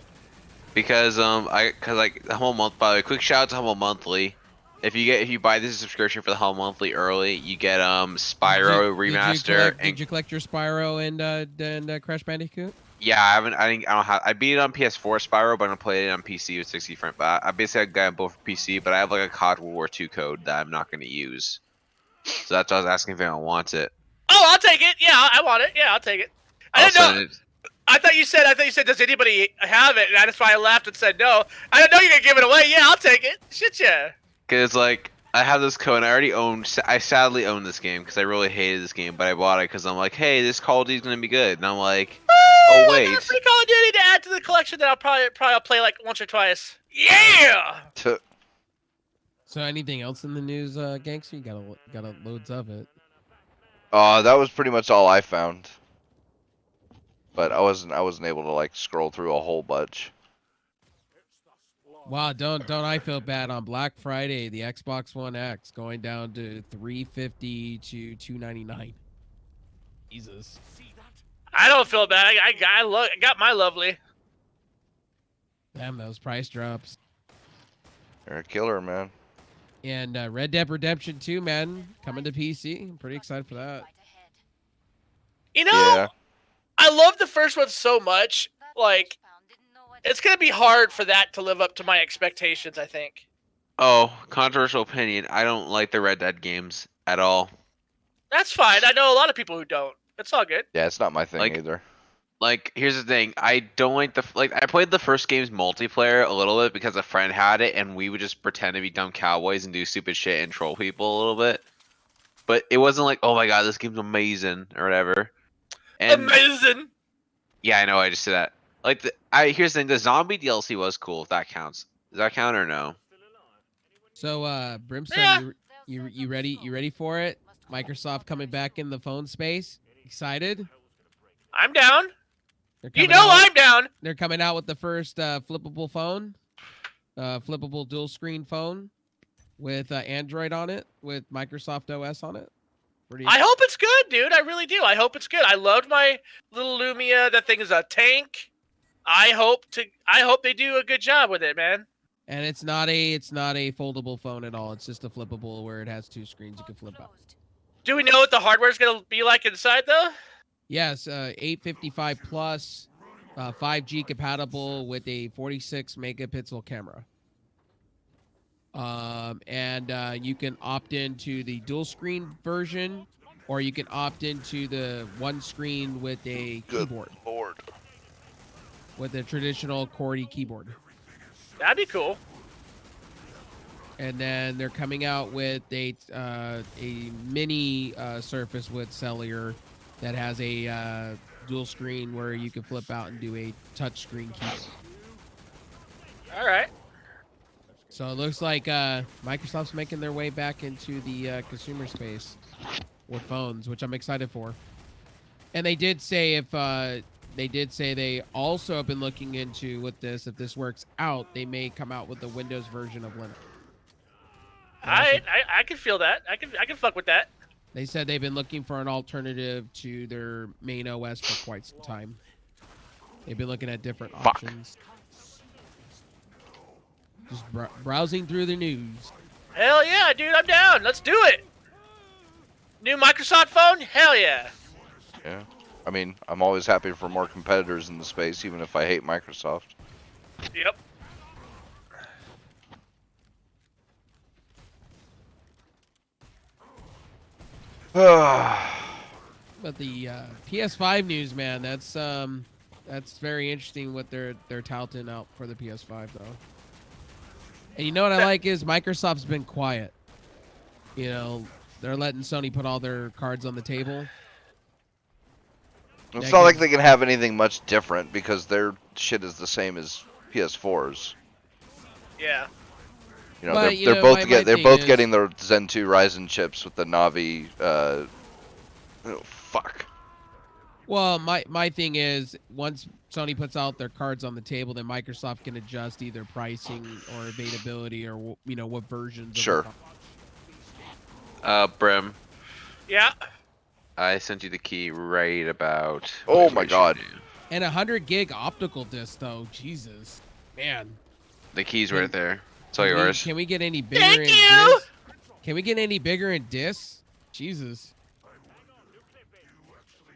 Because like Humble Month. By the way, quick shout out to Humble Monthly. If you buy this subscription for the whole monthly early, you get Spyro Did you remaster collect, and did you collect your Spyro and Crash Bandicoot? yeah, I don't have. I beat it on PS4 Spyro, but I'm gonna play it on PC with 60 frames. But I basically got both for PC, but I have like a COD World War II code that I'm not gonna use. So that's why I was asking if anyone wants it. Oh, I'll take it. Yeah, I want it. Yeah, I'll take it. I I'll didn't know. send it. I thought you said. Does anybody have it? And that's why I laughed and said no. I didn't know you could give it away. Yeah, I'll take it. Shit, yeah. Cause like I have this code. And I already own. I sadly own this game because I really hated this game, but I bought it because I'm like, hey, this Call of Duty's gonna be good, and I'm like, oh I got wait. a free Call of Duty to add to the collection that I'll probably play like once or twice. Yeah. So anything else in the news, gangster? You got loads of it. That was pretty much all I found. But I wasn't able to like scroll through a whole bunch. Wow, don't I feel bad on Black Friday? The Xbox One X going down to $350 to $299. Jesus. I don't feel bad. I got my lovely. Damn, those price drops. You're a killer, man. And Red Dead Redemption 2, man, coming to PC. I'm pretty excited for that. You know, Yeah. I love the first one so much. Like, it's gonna be hard for that to live up to my expectations, I think. Oh, controversial opinion. I don't like the Red Dead games at all. That's fine. I know a lot of people who don't. It's all good. Yeah, it's not my thing Like- either. Like, here's the thing. I don't like I played the first game's multiplayer a little bit because a friend had it, and we would just pretend to be dumb cowboys and do stupid shit and troll people a little bit. But it wasn't like, oh my god, this game's amazing or whatever. And Amazing. yeah, I know. I just said that. Like, here's the thing. The zombie DLC was cool. If that counts. Does that count or no? So, Brimstone, Yeah. you ready? You ready for it? Microsoft coming back in the phone space. Excited? I'm down. They're You coming know out- I'm down. They're coming out with the first flippable phone, flippable dual screen phone with Android on it, with Microsoft OS on it. Pretty I hope it's good, dude. I really do. I hope it's good. I loved my little Lumia. That thing is a tank. I hope they do a good job with it, man. And it's not a foldable phone at all. It's just a flippable where it has two screens you can flip out. Do we know what the hardware's gonna be like inside though? Yes, 855 plus, 5G compatible with a 46 megapixel camera. And you can opt into the dual screen version, or you can opt into the one screen with a keyboard, Lord. with a traditional QWERTY keyboard. That'd be cool. And then they're coming out with a mini Surface with cellular that has a dual screen where you can flip out and do a touch screen keyboard. All right. So it looks like Microsoft's making their way back into the consumer space with phones, which I'm excited for. And they did say they also have been looking into with this. If this works out, they may come out with the Windows version of Linux. I can feel that. I can fuck with that. They said they've been looking for an alternative to their main OS for quite some time. They've been looking at different options. Just browsing through the news. Hell yeah, dude. I'm down. Let's do it. New Microsoft phone? Hell yeah. Yeah. I mean, I'm always happy for more competitors in the space, even if I hate Microsoft. Yep. But the PS5 news, man, that's very interesting what they're touting out for the PS5 though. And you know what I like is Microsoft's been quiet. You know, they're letting Sony put all their cards on the table. It's Yeah, not like 'cause- they can have anything much different because their shit is the same as PS4's. Yeah. You know, But, they're, you they're know, both my they're thing both is- getting the Zen 2 Ryzen chips with the Navi. Oh fuck. Well, my thing is once Sony puts out their cards on the table, then Microsoft can adjust either pricing or availability or you know what versions. Of the Sure. console. Brim, Yeah. I sent you the key right about. Oh what my you should God. do. And 100 gig optical disc though, Jesus, man. The key's right there. It's all yours. Can we get any bigger Thank in you! dis? Can we get any bigger in dis? Jesus.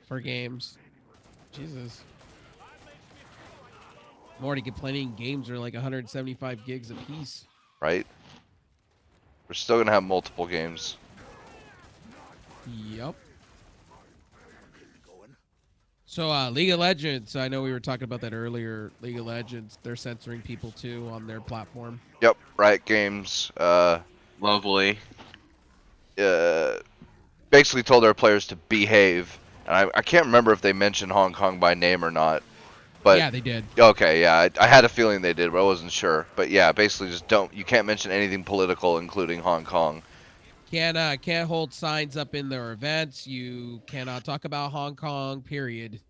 For games. Jesus. I'm already complaining games are like 175 gigs a piece. Right? We're still gonna have multiple games. Yep. So League of Legends, I know we were talking about that earlier. League of Legends, they're censoring people too on their platform. Yep. Riot Games. Lovely. Basically told their players to behave. And I can't remember if they mentioned Hong Kong by name or not. But Yeah, they did. okay, yeah, I had a feeling they did, but I wasn't sure. But yeah, basically just don't. You can't mention anything political, including Hong Kong. Can't hold signs up in their events. You cannot talk about Hong Kong. Period.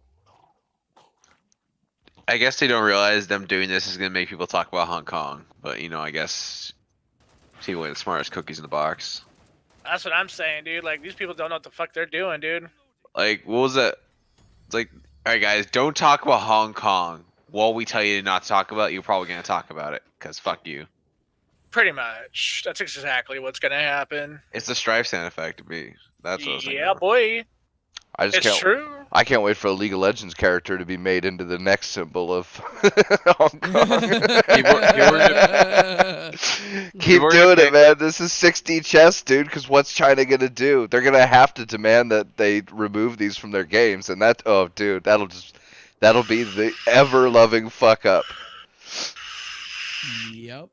I guess they don't realize them doing this is gonna make people talk about Hong Kong. But you know, I guess people ain't the smartest cookies in the box. That's what I'm saying, dude. Like, these people don't know what the fuck they're doing, dude. Like, what was that? It's like, all right, guys, don't talk about Hong Kong. What we tell you to not talk about, you're probably gonna talk about it, cause fuck you. Pretty much. That's exactly what's gonna happen. It's the strife sound effect to me. That's what I was thinking. Yeah, of. boy. I just It's can't. true. I can't wait for a League of Legends character to be made into the next symbol of Hong Kong. Keep already doing it, picked- man. This is 6D chess, dude. Because what's China gonna do? They're gonna have to demand that they remove these from their games, and that, oh, dude, that'll be the ever-loving fuck up. Yep.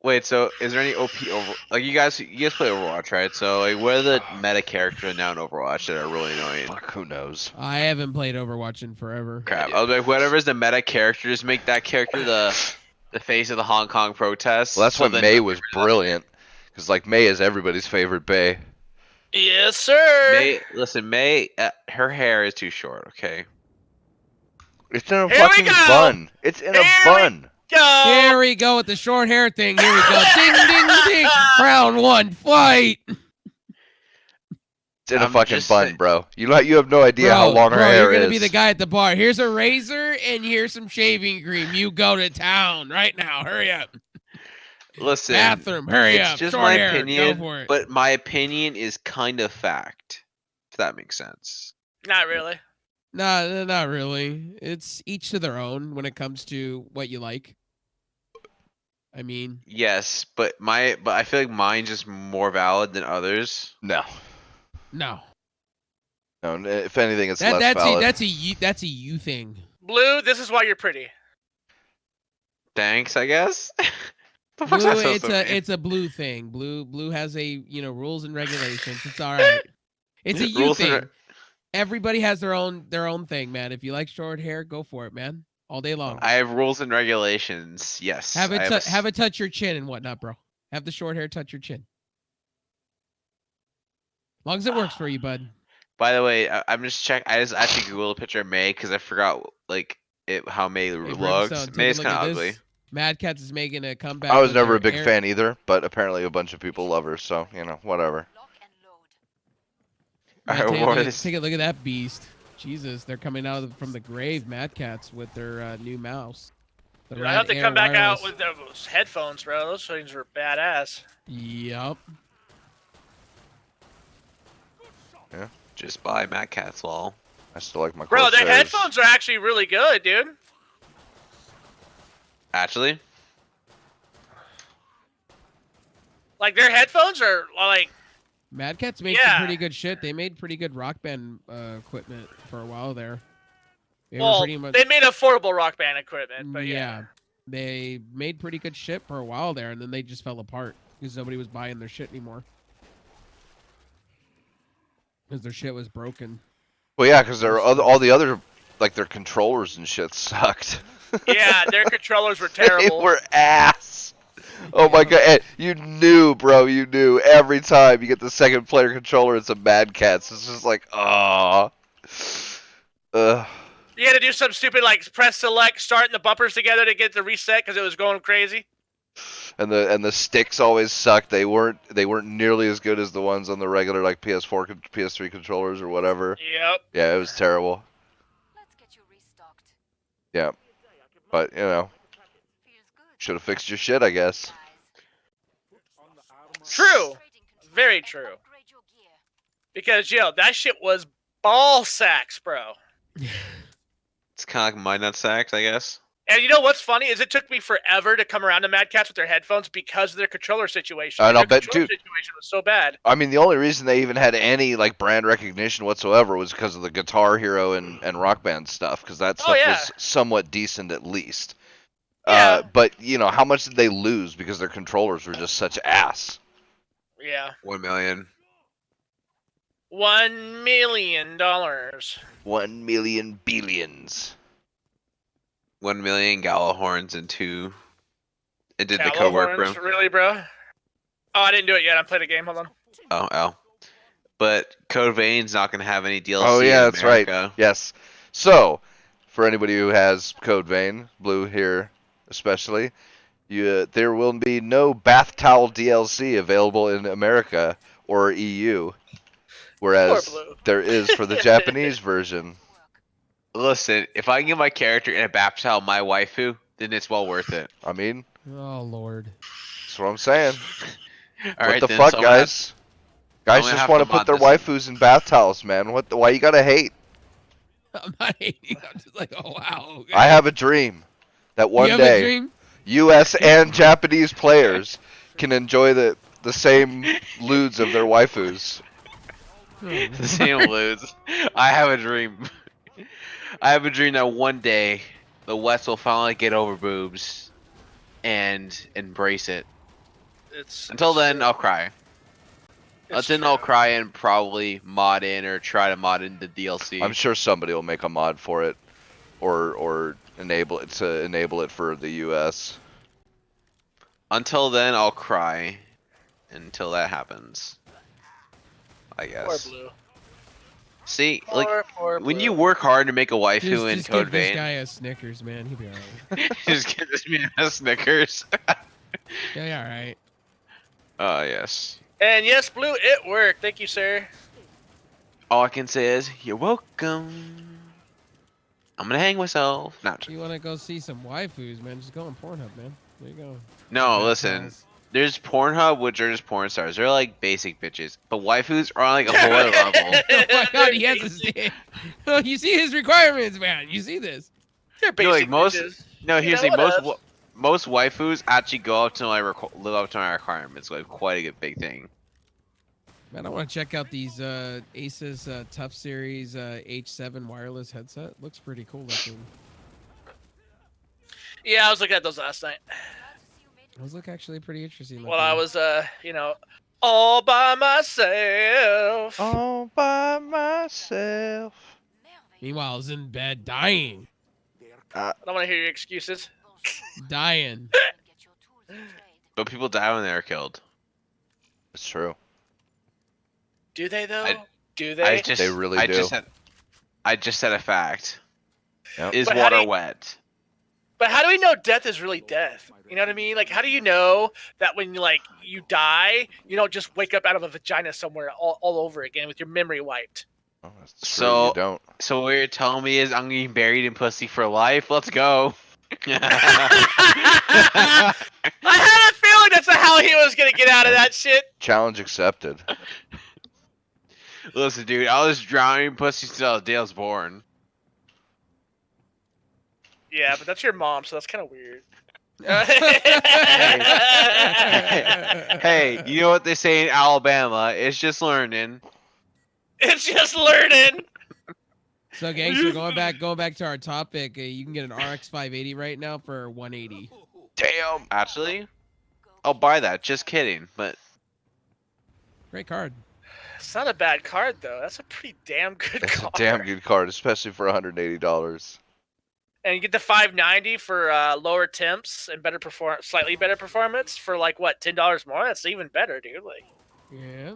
Wait, so is there any OP over? Like you guys play Overwatch, right? So like, what are the meta characters now in Overwatch that are really annoying? Fuck, who knows? I haven't played Overwatch in forever. Crap. I was like, whatever's the meta character, just make that character the face of the Hong Kong protests. Well, that's so why then May they'll was get rid of it. brilliant. Because like May is everybody's favorite Bay. Yes, sir. May, her hair is too short. Okay. It's in a Here we fucking go! bun. It's in a Here we bun. Go. Here we go with the short hair thing. Here we go. Ding, ding, ding. Round one, fight. It's in a I'm fucking just bun, saying- bro. You have no idea how long her bro, hair you're gonna is. be the guy at the bar. Here's a razor and here's some shaving cream. You go to town right now. Hurry up. Listen, Bathroom. Hurry it's up. just Short my hair. opinion, Go for it. but my opinion is kind of fact. If that makes sense. Not really. No, not really. It's each to their own when it comes to what you like. I mean, Yes, but I feel like mine's just more valid than others. No. no. No, if anything, it's less That's valid. a you thing. Blue, this is why you're pretty. Thanks, I guess. The fuck's that Blue, supposed to mean? it's a blue thing. Blue has a rules and regulations. It's all right. It's a you Rules and thing. Everybody has their own thing, man. If you like short hair, go for it, man. All day long. I have rules and regulations. Yes. Have I it have it touch your chin and whatnot, bro. Have the short hair touch your chin. As long as it works for you, bud. By the way, I'm just check. I just actually googled a picture of May because I forgot like how May Hey, looked. Brimstone, take May's a look kind at of this. ugly. Mad Cats is making a comeback. I was with never their a big air- fan either, but apparently a bunch of people love her, so, whatever. Man, Alright, take, a what look, is- take a look at that beast. Jesus, they're coming out from the grave, Mad Cats, with their new mouse. The Dude, I hope Rad they Air come back out Wireless. with those headphones, bro. Those things are badass. Yup. Just buy Mad Cat's lol. I still like my Bro, their Corsairs. headphones are actually really good, dude. Actually, Like, their headphones are, like, Mad Cats made Yeah. some pretty good shit. They made pretty good rock band equipment for a while there. They were well, pretty much, they made affordable rock band equipment, but yeah. They made pretty good shit for a while there, and then they just fell apart because nobody was buying their shit anymore. Because their shit was broken. Well, yeah, because all the other, like, their controllers and shit sucked. Yeah, their controllers were They terrible. were ass. Oh my Yeah. god, and you knew, bro, you knew. Every time you get the second player controller, it's a Mad Cats. It's just like, ah. You had to do some stupid, like, press select, starting the bumpers together to get the reset because it was going crazy. And the sticks always sucked. They weren't nearly as good as the ones on the regular, like, PS4, PS3 controllers or whatever. Yep. Yeah, it was terrible. Let's get you restocked. Yeah, but, Feels Should have fixed your shit, I guess. True. Very true. Because, that shit was ball sacks, bro. It's kind of like my nut sacks, I guess. And you know what's funny is it took me forever to come around to Mad Cats with their headphones because of their controller situation. And Their I'll bet, controller dude. situation was so bad. I mean, the only reason they even had any like brand recognition whatsoever was because of the Guitar Hero and Rock Band stuff, because that stuff yeah. was somewhat decent at least. Yeah. But how much did they lose because their controllers were just such ass? Yeah. 1 million. $1 million. 1 million billions. 1 million Gallahorns and 2. It did the Callow code work, bro. horns, really, bro? Oh, I didn't do it yet. I'm playing a game. Hold on. Oh. But Code Vein's not gonna have any DLC. Oh yeah, in that's right. America. Yes. So, for anybody who has Code Vein, Blue here especially, there will be no bath towel DLC available in America or EU, whereas Poor Blue. there is for the Japanese version. Listen, if I can get my character in a bath towel, my waifu, then it's well worth it. I mean, Oh Lord. that's what I'm saying. All What right, the then, fuck, so I'm gonna have- guys? Guys gonna just have want to to put mod their this. waifus in bath towels, man. Why you gotta hate? I'm not hating. I'm just like, oh wow. Okay. I have a dream that You one have a day dream? U.S. and Japanese players can enjoy the same lewds of their waifus. The same lose. I have a dream. I have a dream that one day the West will finally get over boobs and embrace it. Until then, I'll cry. Until then, I'll cry and probably mod in or try to mod in the DLC. I'm sure somebody will make a mod for it, or enable it for the U.S. Until then, I'll cry. Until that happens, I Poor guess. Blue. See, like Poor when Blue. you work hard to make a waifu in Just Code give this Vein, guy a Snickers, man. He'll be alright. just get this man a Snickers. Yeah, alright. Yes. And yes, Blue, it worked. Thank you, sir. All I can say is, you're welcome. I'm gonna hang myself. Not If you want to go see some waifus, man, just go on Pornhub, man. There you go. No, Bath listen. towels. There's Pornhub, which are just porn stars. They're like basic bitches. But waifus are on like a whole other level. Oh my god, he has a stick. Oh, you see his requirements, man. You see this. They're No, basic like most. bitches. No, You here's know the what most. else? Most waifus actually go up to live up to my requirements. Like quite a good big thing. Man, I want to check out these Asus Tough Series H7 wireless headset. Looks pretty cool looking. Yeah, I was looking at those last night. Those look actually pretty interesting looking. While I was, all by myself. All by myself. Meanwhile, I was in bed dying. I don't want to hear your excuses. Dying. But people die when they are killed. It's true. Do they though? Do I they? just, They really I do. just said a fact. Yep. Is But how do water you- wet? But how do we know death is really death? You know what I mean? Like, how do you know that when you die, you don't just wake up out of a vagina somewhere all over again with your memory wiped? Oh, that's true, So- you don't. So what you're telling me is I'm getting buried in pussy for life? Let's go. I had a feeling that's how he was gonna get out of that shit. Challenge accepted. Listen, dude, I was drowning in pussy since the day I was born. Yeah, but that's your mom, so that's kind of weird. Hey, you know what they say in Alabama? It's just learning. It's just learning. So, gangster, going back to our topic, you can get an RX 580 right now for 180. Damn. Actually, I'll buy that. Just kidding. But Great card. It's not a bad card though. That's a pretty damn good It's card. a damn good card, especially for $180. And you get the 590 for lower temps and slightly better performance for like what, $10 more? That's even better, dude. Like, Yeah.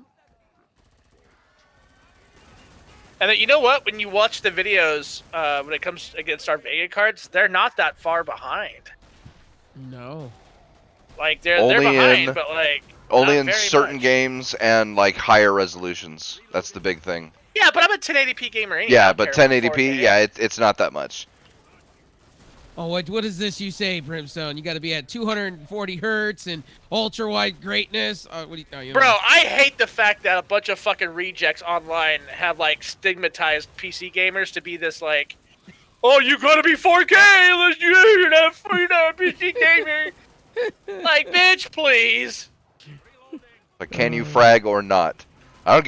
and then, you know what? When you watch the videos, when it comes against our Vega cards, they're not that far behind. No. Like they're Only behind, in- but like Only not in very certain much. games and like higher resolutions. That's the big thing. Yeah, but I'm a 1080p gamer anyway. I Yeah, don't but care about 1080p, 4K. yeah, it's not that much. Oh, what is this you say, Brimstone? You got to be at 240 hertz and ultra wide greatness. What do you, oh, you know. Bro, I hate the fact that a bunch of fucking rejects online have like stigmatized PC gamers to be this like, oh, you gotta be 4K unless you're not a PC gamer. Like, bitch, please. But can you frag or not? I don't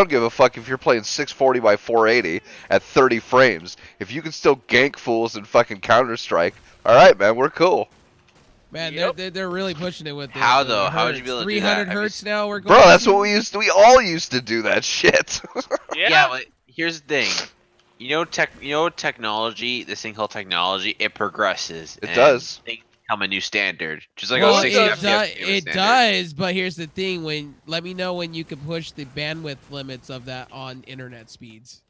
give a fuck if you're playing 640 by 480 at 30 frames. If you can still gank fools in fucking Counter Strike, all right, man, we're cool. Man, Yep. they're really pushing it with How the though? How would you hertz. be able to do 300 that? hertz now we're going Bro, that's to? what we all used to do that shit. Yeah. But here's the thing. Technology, this thing called technology, it progresses. It and does. Things become a new standard. Just like Well, a it 60 does. FPS became a it standard. does, but here's the thing. Let me know when you can push the bandwidth limits of that on internet speeds.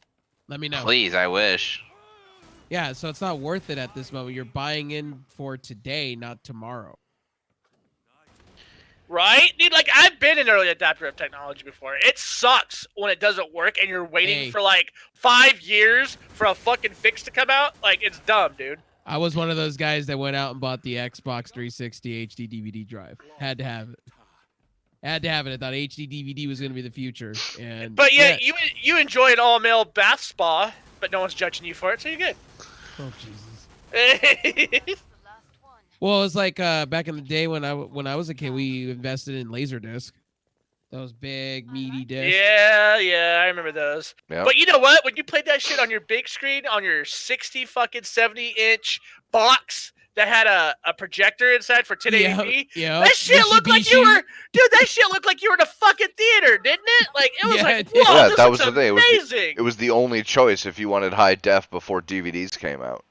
Let me know. Please, I wish. Yeah, so it's not worth it at this moment. You're buying in for today, not tomorrow. Right? Dude, like, I've been an early adopter of technology before. It sucks when it doesn't work and you're waiting Hey. for, like, 5 years for a fucking fix to come out. Like, it's dumb, dude. I was one of those guys that went out and bought the Xbox 360 HD DVD drive. Had to have it. Had to have it. I thought HD DVD was going to be the future. And But yeah, you enjoy an all-male bath spa, but no one's judging you for it, so you're good. Oh, Jesus. Well, it was like back in the day when I was a kid, we invested in Laserdisc. Those big meaty discs. Yeah, I remember those. Yep. But you know what? When you played that shit on your big screen, on your 70-inch box that had a projector inside for 1080p, Yeah. that shit looked like you were, dude. That shit looked like you were in a fucking theater, didn't it? Like it was Yeah, like, it did. whoa, Yeah, this that looks was the thing. amazing. It was the only choice if you wanted high def before DVDs came out.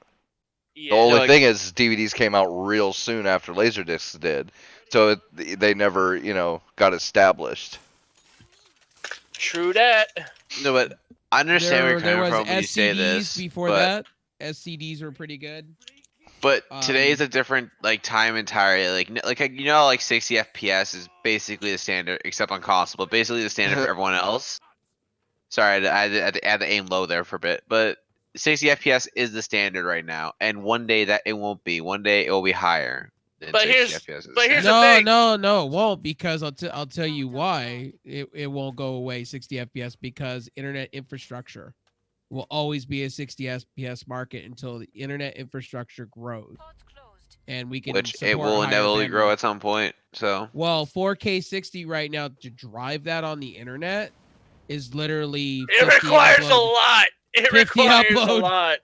Yeah. The only like- thing is DVDs came out real soon after Laserdiscs did, so they never, got established. True that. No, but I understand where you're there coming was from when you say SCDs this. before but, that. SCDs were pretty good. But today is Um, a different time entirely. Like 60 FPS is basically the standard, except on console, but basically the standard for everyone else. Sorry, I had to aim low there for a bit, but 60 FPS is the standard right now, and one day that it won't be. One day it will be higher than But 60 here's- FPS. is the but here's standard. the thing. No, it won't, because I'll tell you why it won't go away 60 FPS, because internet infrastructure will always be a 60 FPS market until the internet infrastructure grows, and we can Which it support will higher inevitably grow bandwidth. at some point. So Well, 4K 60 right now, to drive that on the internet is literally It 50 requires a upload, lot. It 50 requires a upload. lot.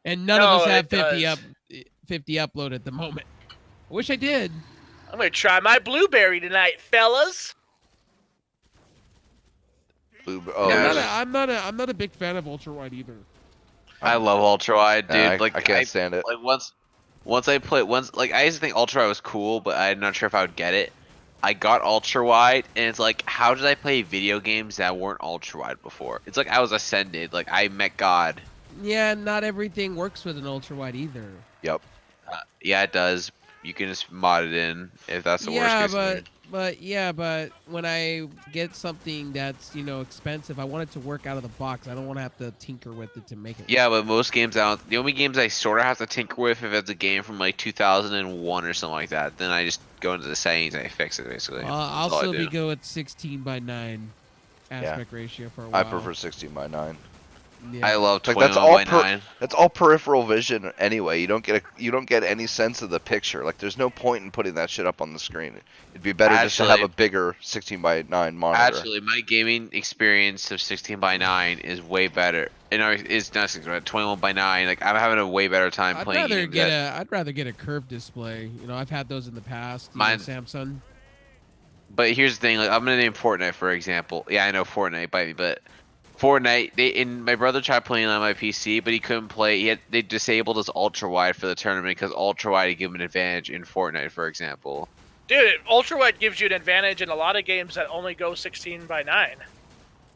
and none of us No, have it 50 upload at the moment. I wish I did. I'm gonna try my blueberry tonight, fellas. Oh, Yeah, I'm not a big fan of ultra wide either. I love ultra wide, dude. I Like can't stand it. Like once I played I used to think ultra wide was cool, but I'm not sure if I would get it. I got ultra wide, and it's like, how did I play video games that weren't ultra wide before? It's like I was ascended, like I met God. Yeah, not everything works with an ultra wide either. Yep. Yeah, it does. You can just mod it in if that's the Yeah, worst case. scenario. but when I get something that's expensive, I want it to work out of the box. I don't want to have to tinker with it to make it. Yeah, but most games the only games I sort of have to tinker with if it's a game from like 2001 or something like that. Then I just go into the settings and I fix it basically. I'll That's all I still be do. good with 16:9 aspect ratio for a while. I prefer 16:9. Yeah. I love Like, that's 21 by all 9. That's all peripheral vision anyway. You don't get any sense of the picture. Like, there's no point in putting that shit up on the screen. It'd be better just to have Actually- a bigger 16:9 monitor. Actually, my gaming experience of 16 by 9 is way better. It's not 16 by 21 by 9. Like I'm having a way better time I'd playing rather games. get I'd rather get a curved display. I've had those in the past. Samsung. But here's the thing, like I'm gonna name Fortnite for example. Yeah, I know Fortnite by me, but Fortnite, my brother tried playing on my PC, but he couldn't play. They disabled his ultra wide for the tournament because ultra wide would give him an advantage in Fortnite, for example. Dude, ultra wide gives you an advantage in a lot of games that only go 16:9.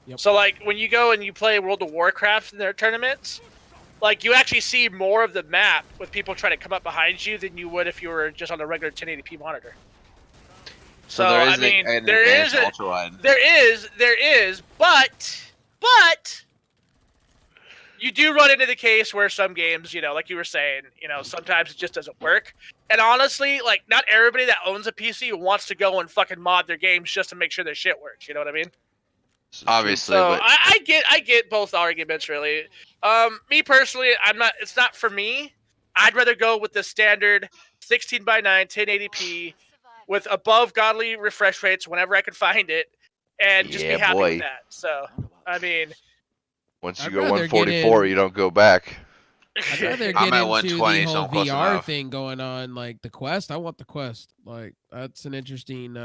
Yep. So like when you go and you play World of Warcraft in their tournaments, like you actually see more of the map with people trying to come up behind you than you would if you were just on a regular 1080p monitor. So there is I mean, an there advantage is to ultra wide. there is, but you do run into the case where some games, like you were saying, sometimes it just doesn't work. And honestly, like, not everybody that owns a PC wants to go and fucking mod their games just to make sure their shit works. You know what I mean? This is true. Obviously, So but I get both arguments really. Me personally, it's not for me. I'd rather go with the standard 16:9 1080p with above godly refresh rates whenever I can find it, and just be Yeah, happy with boy. that. So I mean, Once you I'd go rather get 144, in- you don't go back. I'd rather I'm get at into 120, the so whole I'm close VR enough. thing going on, like the Quest. I want the Quest. Like that's an interesting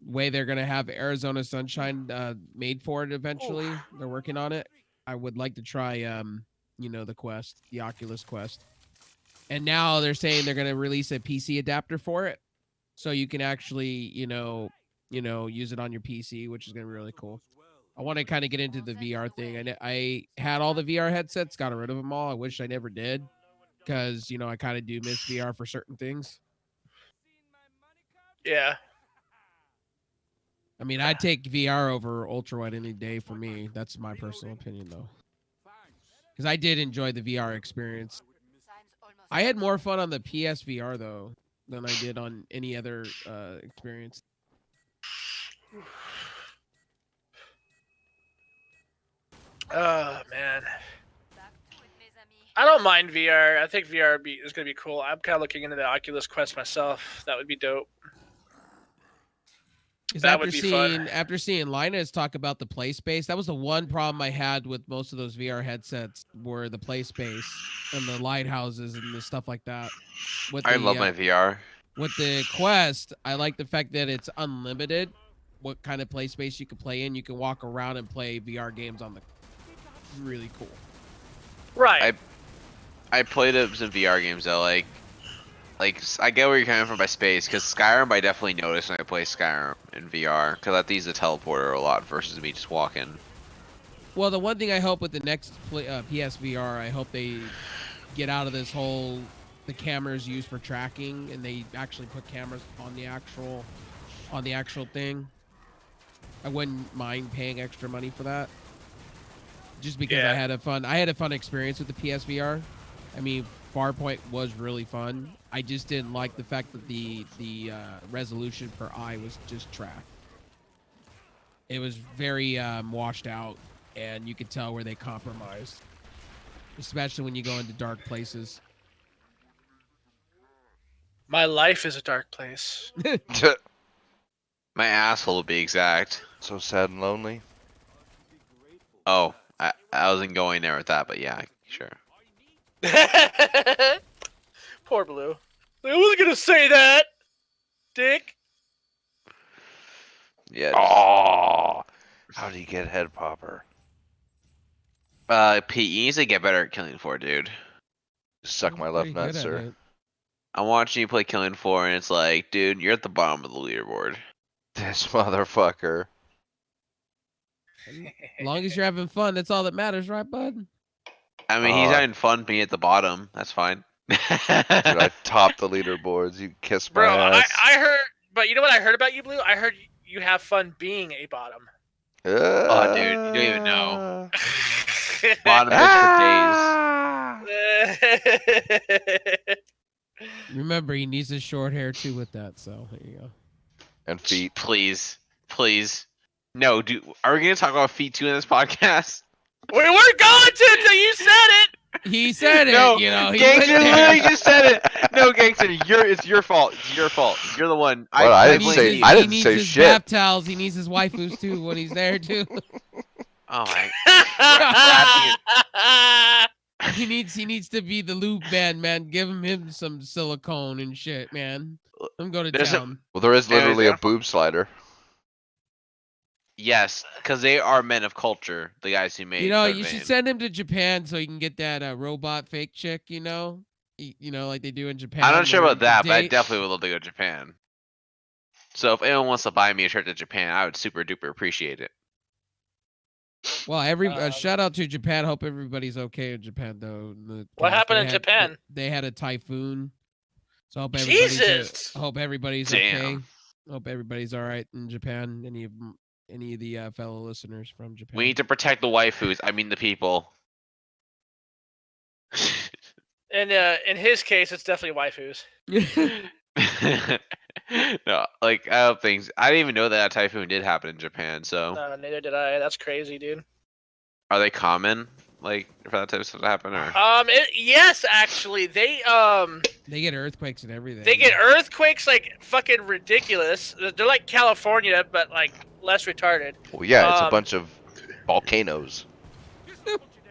way they're gonna have Arizona Sunshine made for it eventually. They're working on it. I would like to try the Quest, the Oculus Quest. And now they're saying they're gonna release a PC adapter for it, so you can actually use it on your PC, which is gonna be really cool. I want to kind of get into the VR thing. I had all the VR headsets, got rid of them all. I wish I never did, because I kind of do miss VR for certain things. yeah. I mean, I'd take VR over ultrawide any day for me. That's my personal opinion, though, because I did enjoy the VR experience. I had more fun on the PSVR though than I did on any other experience. Oh man, I don't mind VR. I think VR is gonna be cool. I'm kind of looking into the Oculus Quest myself. That would be dope. Because That would be fun. after seeing Linus talk about the play space, that was the one problem I had with most of those VR headsets were the play space and the lighthouses and the stuff like that. With I the love my VR. with the Quest, I like the fact that it's unlimited. What kind of play space you can play in? You can walk around and play VR games on the. Really cool. Right. I played some VR games though, like I get where you're coming from by space, because Skyrim I definitely notice when I play Skyrim in VR, because I have to use the teleporter a lot versus me just walking. Well, the one thing I hope with the next PSVR, I hope they get out of this whole the cameras used for tracking, and they actually put cameras on the actual thing. I wouldn't mind paying extra money for that, just because Yeah. I had a fun experience with the PSVR. I mean, Farpoint was really fun. I just didn't like the fact that the resolution per eye was just trash. It was very washed out, and you could tell where they compromised, especially when you go into dark places. My life is a dark place. My asshole to be exact. So sad and lonely. Oh, I wasn't going there with that, but yeah, sure. Poor Blue. I wasn't gonna say that, Dick. Yeah. Oh, how do you get head popper? Pete, you need to get better at Killing Floor, dude. Suck my left Pretty nut, good at sir. it. I'm watching you play Killing Floor, and it's like, dude, you're at the bottom of the leaderboard. This motherfucker. As long as you're having fun, that's all that matters, right, bud? I mean, he's Oh. having fun being at the bottom. That's fine. Dude, I topped the leaderboards. You kiss my Bro, ass. I heard, but you know what I heard about you, Blue? I heard you have fun being a bottom. Oh, dude, you don't even know. Bottom. Bottom bitch for days. Remember, he needs his short hair too with that. So there you go. And feet. Please, please. No, dude. Are we gonna talk about feet too in this podcast? We weren't going to until you said it. He said it. No, He went Gangster there. literally just said it. No, Gangster, it's your fault. It's your fault. You're the one. What? I didn't He say- needs his- I didn't he needs say his shit. bath towels. He needs his waifus too when he's there too. Oh my. he needs to be the lube man. Give him some silicone and shit, man. Let him go to There's a- town. Well, there is literally Yeah. a boob slider. Yes, because they are men of culture. The guys who made. Code You should Vein. send him to Japan so he can get that robot fake chick. Like they do in Japan. I'm not sure where about you can that, but I date. definitely would love to go to Japan. So if anyone wants to buy me a trip to Japan, I would super duper appreciate it. Well, shout out to Japan. Hope everybody's okay in Japan, though. What happened in Japan? They had a typhoon, so I Jesus! hope everybody's Damn. okay. Hope everybody's all right in Japan. Any of the fellow listeners from Japan. We need to protect the waifus. I mean the people. And in his case, it's definitely waifus. No, like I don't think I didn't even know that a typhoon did happen in Japan. So No, neither did I. That's crazy, dude. are they common, like for that type of stuff to happen, or? Yes, actually, they They get earthquakes and everything. they get earthquakes like fucking ridiculous. They're like California, but like less retarded. Well, yeah, it's a Um, bunch of volcanoes.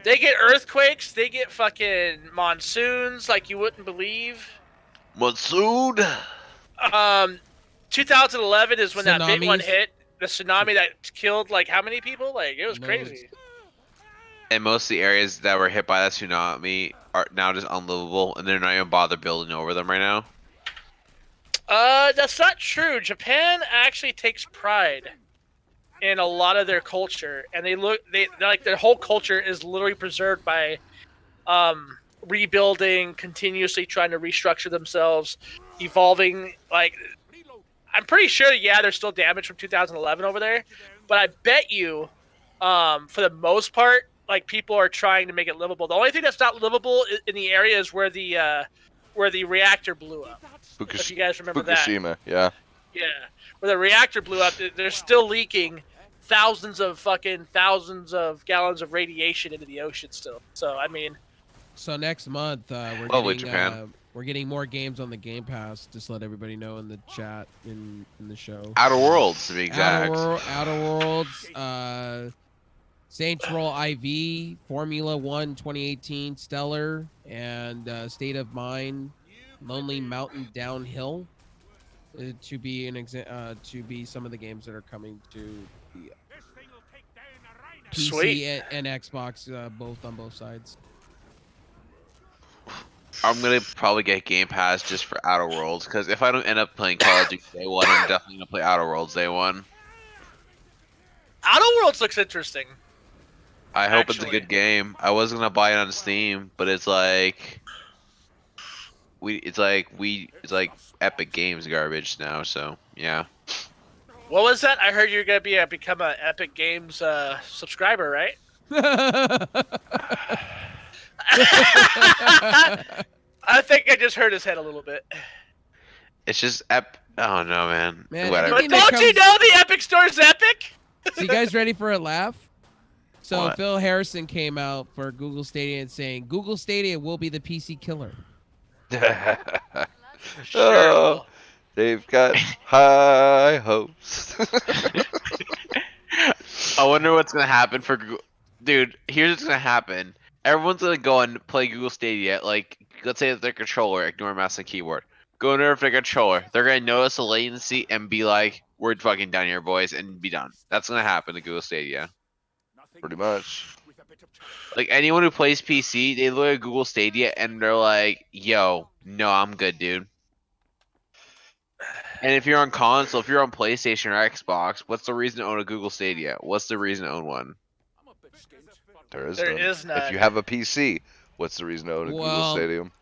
They get earthquakes. They get fucking monsoons like you wouldn't believe. Monsoon. 2011 is when that big one Tsunamis. hit. The tsunami that killed like how many people? Like it was Loads. crazy. And most of the areas that were hit by that tsunami are now just unlivable, and they're not even bother building over them right now. That's not true. Japan actually takes pride in a lot of their culture, and they like their whole culture is literally preserved by rebuilding, continuously trying to restructure themselves, evolving. Like I'm pretty sure, yeah, there's still damage from 2011 over there, but I bet you, for the most part, like people are trying to make it livable. The only thing that's not livable in the area is where the reactor blew up. If you guys remember that. Fukushima, yeah. Yeah, where the reactor blew up, they're still leaking thousands of gallons of radiation into the ocean still. So I mean, So next month, Lovely, Japan. we're getting more games on the Game Pass. Just to let everybody know in the chat in the show. Outer Worlds, to be exact. Outer Worlds, Saints Row IV, Formula 1 2018 Stellar, and State of Mind, Lonely Mountain Downhill, to be some of the games that are coming to the PC Sweet. and Xbox, both on both sides. I'm gonna probably get Game Pass just for Outer Worlds, because if I don't end up playing Call of Duty Day 1, I'm definitely gonna play Outer Worlds Day 1. Outer Worlds looks interesting. I hope it's a Actually. good game. I was gonna buy it on Steam, but it's like it's like Epic Games garbage now. So yeah. What was that? I heard you're gonna become an Epic Games subscriber, right? I think I just hurt his head a little bit. It's just Oh no, man. Man, Whatever. But everything that don't you know the Epic Store is epic? So you guys ready for a laugh? So What? Phil Harrison came out for Google Stadia and saying Google Stadia will be the PC killer. Sure. Oh, they've got high hopes. I wonder what's gonna happen for Google. Dude, here's what's gonna happen. Everyone's gonna go and play Google Stadia. Like, let's say it's their controller, ignore mouse and keyboard. Go in there with their controller. They're gonna notice the latency and be like, "We're fucking done here, boys," and be done. That's gonna happen to Google Stadia. Pretty much. Like anyone who plays PC, they look at Google Stadia and they're like, "Yo, no, I'm good, dude." And if you're on console, if you're on PlayStation or Xbox, what's the reason to own a Google Stadia? What's the reason to own one? There is There none. is none. If you have a PC, what's the reason to own a Google Well, Stadium?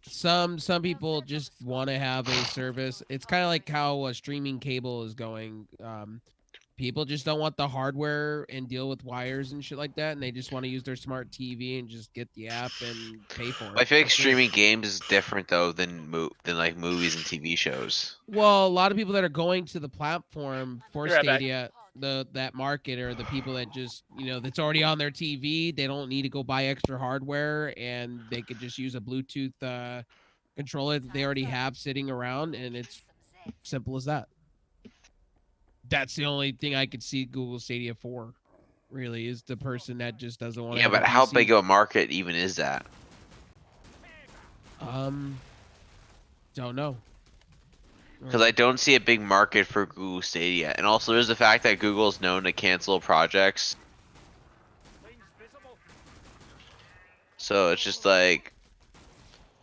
Some people just want to have a service. It's kind of like how streaming cable is going. People just don't want the hardware and deal with wires and shit like that, and they just want to use their smart TV and just get the app and pay for it. I feel like That's it. streaming games is different though than like movies and TV shows. Well, a lot of people that are going to the platform for Be right back. Stadia, that market are the people that just that's already on their TV. They don't need to go buy extra hardware, and they could just use a Bluetooth controller that they already have sitting around, and it's simple as that. That's the only thing I could see Google Stadia for. Really, is the person that just doesn't want to. Yeah, but how big of a market even is that? Don't know. Because I don't see a big market for Google Stadia, and also there's the fact that Google is known to cancel projects. So it's just like,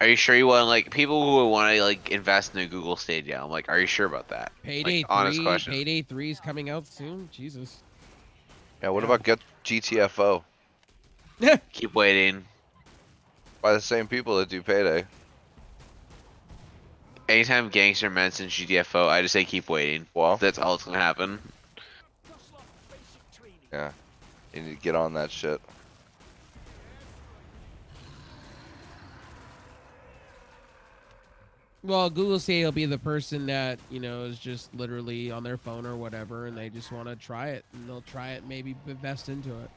are you sure you want like people who want to like invest in a Google Stadia? I'm like, are you sure about that? Payday Like, honest 3. question. Payday 3 is coming out soon. Jesus. Yeah, what about get GTFO? Keep waiting. By the same people that do Payday. Anytime gangster mentions GTFO, I just say keep waiting. Well, That's all that's gonna happen. yeah. You need to get on that shit. Well, Google Stadia will be the person that is just literally on their phone or whatever, and they just want to try it, and they'll try it, maybe invest into it,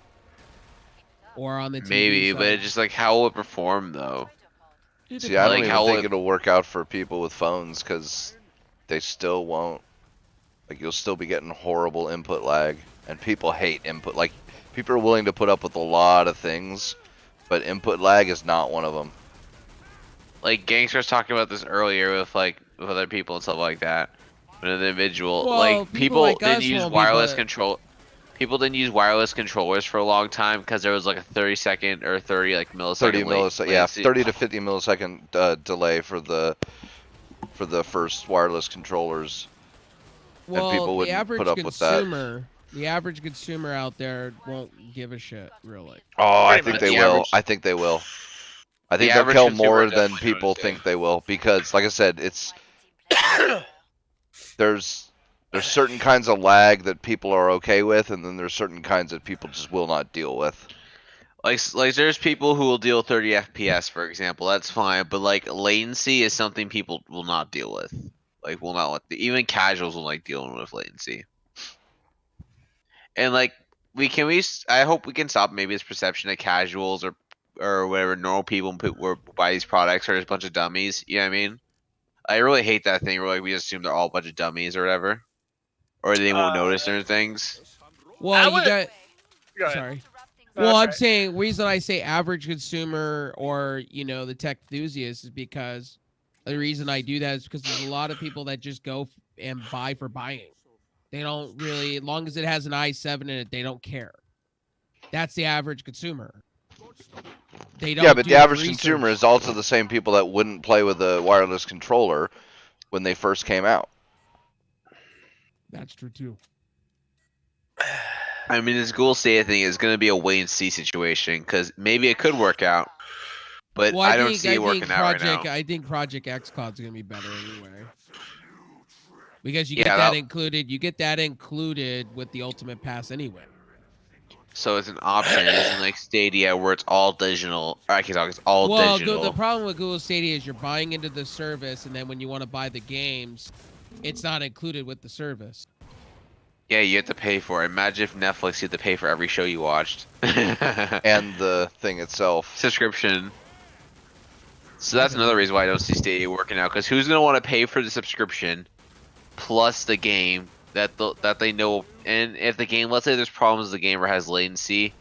or on the TV Maybe, but side. it's just like how will it perform though? See, I don't Like, even how think will it'll work out for people with phones because they still won't. Like, you'll still be getting horrible input lag, and people hate input. Like, people are willing to put up with a lot of things, but input lag is not one of them. like Gangster was talking about this earlier with with other people and stuff like that. An individual, Well, like people like didn't us use won't be, wireless but control. People didn't use wireless controllers for a long time because there was like a 30-second or 30 like 30 millisecond millisecond, yeah, latency. 30 to 50 millisecond delay for the first wireless controllers, and well, people the wouldn't put average up with that. consumer, the average consumer out there won't give a shit, really. Oh, I Pretty think much. they The will. average, I think they will. I the think they'll average kill consumer more than definitely people noticed it. think they will because, like I said, there's certain kinds of lag that people are okay with, and then there's certain kinds that people just will not deal with. Like there's people who will deal 30 FPS, for example. That's fine, but like latency is something people will not deal with. Like, will not let even casuals will like dealing with latency. And like I hope we can stop maybe this perception that casuals or whatever normal people who buy these products are just a bunch of dummies. You know what I mean? I really hate that thing where like we assume they're all a bunch of dummies or whatever, or they won't notice certain things. Well, I you would. got. Go ahead. Sorry. No, Well, that's I'm right. saying reason I say average consumer or the tech enthusiast is because the reason I do that is because there's a lot of people that just go and buy for buying. They don't really, as long as it has an i7 in it, they don't care. That's the average consumer. They Yeah, don't but do the the average consumer research. is also the same people that wouldn't play with a wireless controller when they first came out. That's true too. I mean, this Google Stadia thing is going to be a wait and see situation because maybe it could work out, but Well, I don't see it working out right now. I think Project X Cloud's gonna be better anyway. Because you get Yeah, that included. You get that included with the Ultimate Pass anyway. so it's an option. It isn't like Stadia where it's all digital. Or I can talk. It's all Well, the digital. problem with Google Stadia is you're buying into the service, and then when you want to buy the games, it's not included with the service. Yeah, you have to pay for it. Imagine if Netflix you had to pay for every show you watched. And the thing itself. Subscription. So that's another reason why I don't see Stadia working out. Because who's gonna want to pay for the subscription plus the game that they know? And if the game, let's say there's problems, the game or has latency,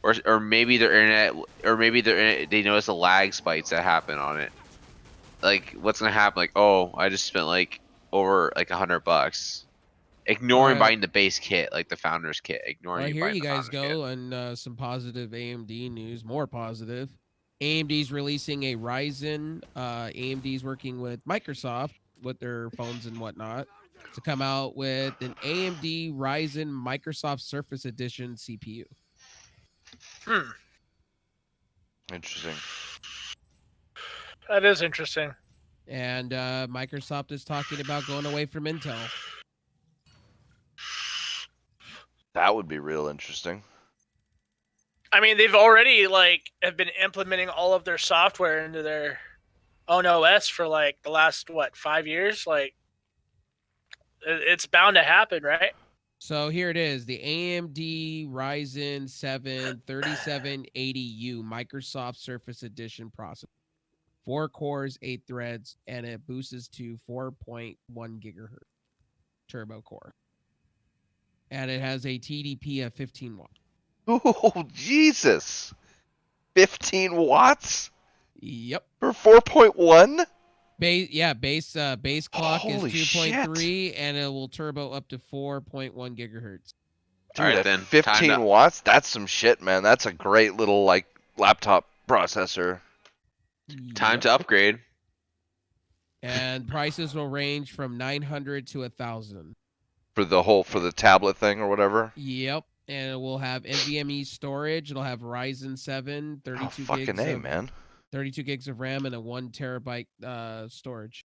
or maybe their internet, or maybe they notice the lag spikes that happen on it. Like, what's gonna happen? Like, oh, I just spent like over like $100, ignoring buying the base kit, like the founder's kit, ignoring Well, you here buying you the guys founder's kit. go, and some positive AMD news. More positive. AMD's releasing a Ryzen. AMD's working with Microsoft with their phones and whatnot to come out with an AMD Ryzen Microsoft Surface Edition CPU. Interesting. That is interesting. And Microsoft is talking about going away from Intel. That would be real interesting. I mean, they've already have been implementing all of their software into their own OS for like the last 5 years. Like, it's bound to happen, right? So here it is, the AMD Ryzen 7 3780U Microsoft Surface Edition processor. 4 cores, 8 threads, and it boosts to 4.1 gigahertz turbo core. And it has a TDP of 15 watts. Oh, Jesus. 15 watts Yep. for 4.1? Base clock Holy is 2.3 and it will turbo up to 4.1 gigahertz. Dude, All right, at then. 15 watts, that's some shit, man. That's a great little laptop processor. Time to upgrade. And prices will range from 900 to 1,000 For the tablet thing or whatever. Yep. And it will have NVMe storage. It'll have Ryzen 7, 32 gigs of man. 32 gigs of RAM and a 1 terabyte storage.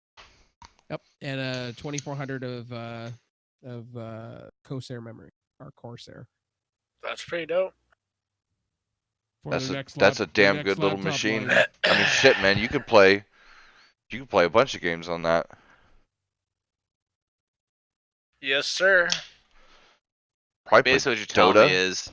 Yep, and 2400 of Corsair memory or Corsair. That's pretty dope. That's a damn good little machine. I mean, shit, man. You could play You can play a bunch of games on that. Yes, sir. Probably play Basically, what you're telling me Dota. is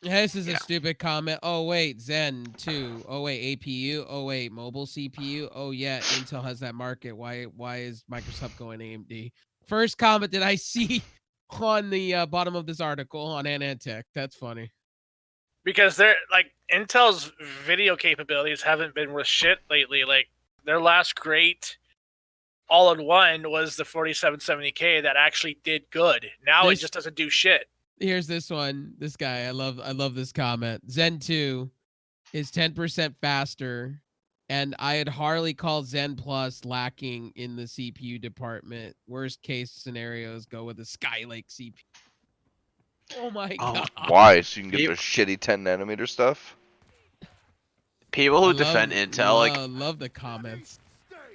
This is Yeah. a stupid comment. Oh wait, Zen 2. Oh wait, APU. Oh wait, mobile CPU. Oh yeah, Intel has that market. Why is Microsoft going AMD? First comment that I see on the bottom of this article on AnandTech. That's funny. Because they're like Intel's video capabilities haven't been worth shit lately. Like their last great all-in-one was the 4770K that actually did good. Now it This- just doesn't do shit. Here's this one. This guy. I love this comment. Zen 2 is 10% faster, and I had hardly called Zen Plus lacking in the CPU department. Worst case scenarios go with a Skylake CPU. Oh my Oh, god. Why? So you can get Yep. their shitty 10 nanometer stuff? people I who defend Intel. Like love the comments.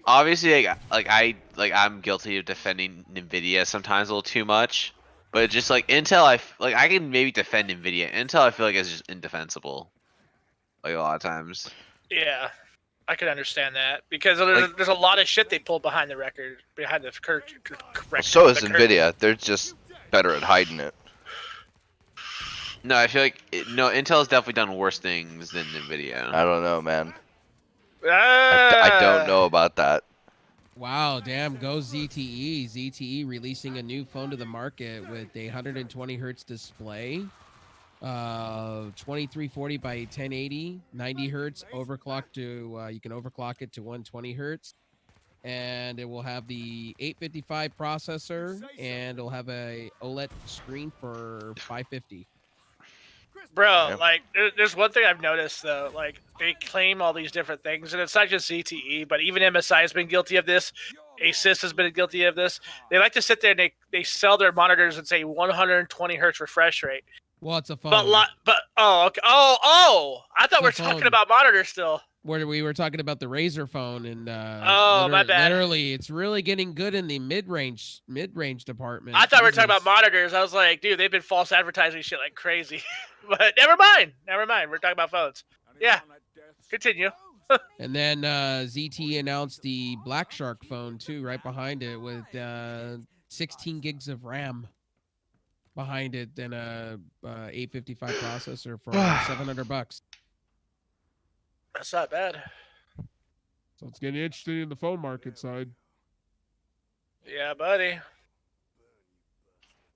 obviously, I'm guilty of defending Nvidia sometimes a little too much. But just like Intel, I can maybe defend Nvidia. Intel, I feel like is just indefensible. Like a lot of times. Yeah, I can understand that because Like- there's a lot of shit they pull behind the record, behind the Well, so is the curtain. Nvidia. They're just better at hiding it. No, I feel like no. Intel has definitely done worse things than Nvidia. I don't know, man. I don't know about that. Wow, damn, go ZTE. ZTE releasing a new phone to the market with a 120 hertz display. 2340 by 1080, 90 hertz overclock to you can overclock it to 120 hertz, and it will have the 855 processor, and it'll have a OLED screen for 550. Bro, Yeah. like, there's one thing I've noticed though. Like, they claim all these different things, and it's not just ZTE, but even MSI has been guilty of this. Asus has been guilty of this. They like to sit there and they sell their monitors and say 120 hertz refresh rate. Well, it's a phone. Oh, okay. Oh, I thought we were It's a talking phone. about monitors still. Where we were talking about the Razer phone, and Oh, my bad. literally, it's really getting good in the mid-range department. I thought we were talking Jesus. about monitors. I was like, dude, they've been false advertising shit like crazy. But never mind. We're talking about phones. Yeah. Continue. And then ZT announced the Black Shark phone too, right behind it, with 16 gigs of RAM behind it, and a 855 processor for $700. That's not bad. So it's getting interesting in the phone market side. Yeah, buddy.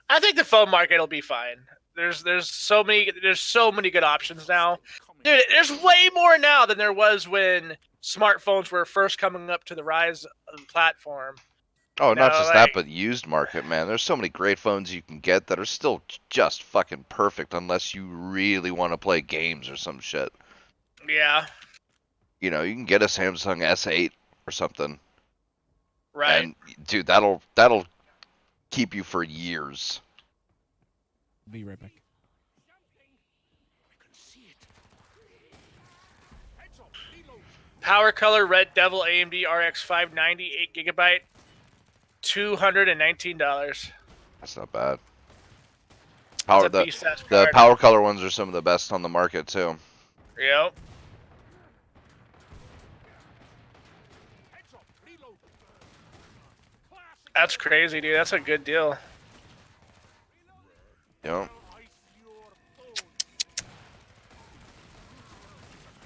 I think the phone market will be fine. There's so many good options now. Dude, there's way more now than there was when smartphones were first coming up to the rise of the platform. Oh, not No, just like- that, but used market, man. There's so many great phones you can get that are still just fucking perfect unless you really want to play games or some shit. Yeah, You know, you can get a Samsung S8 or something. right. And dude, that'll keep you for years. Be right back. Power Color Red Devil AMD RX 590 8GB, $219. That's not bad. That's Power a the beast-ass the card. power color ones are some of the best on the market too. Yep. That's crazy, dude. That's a good deal. You know?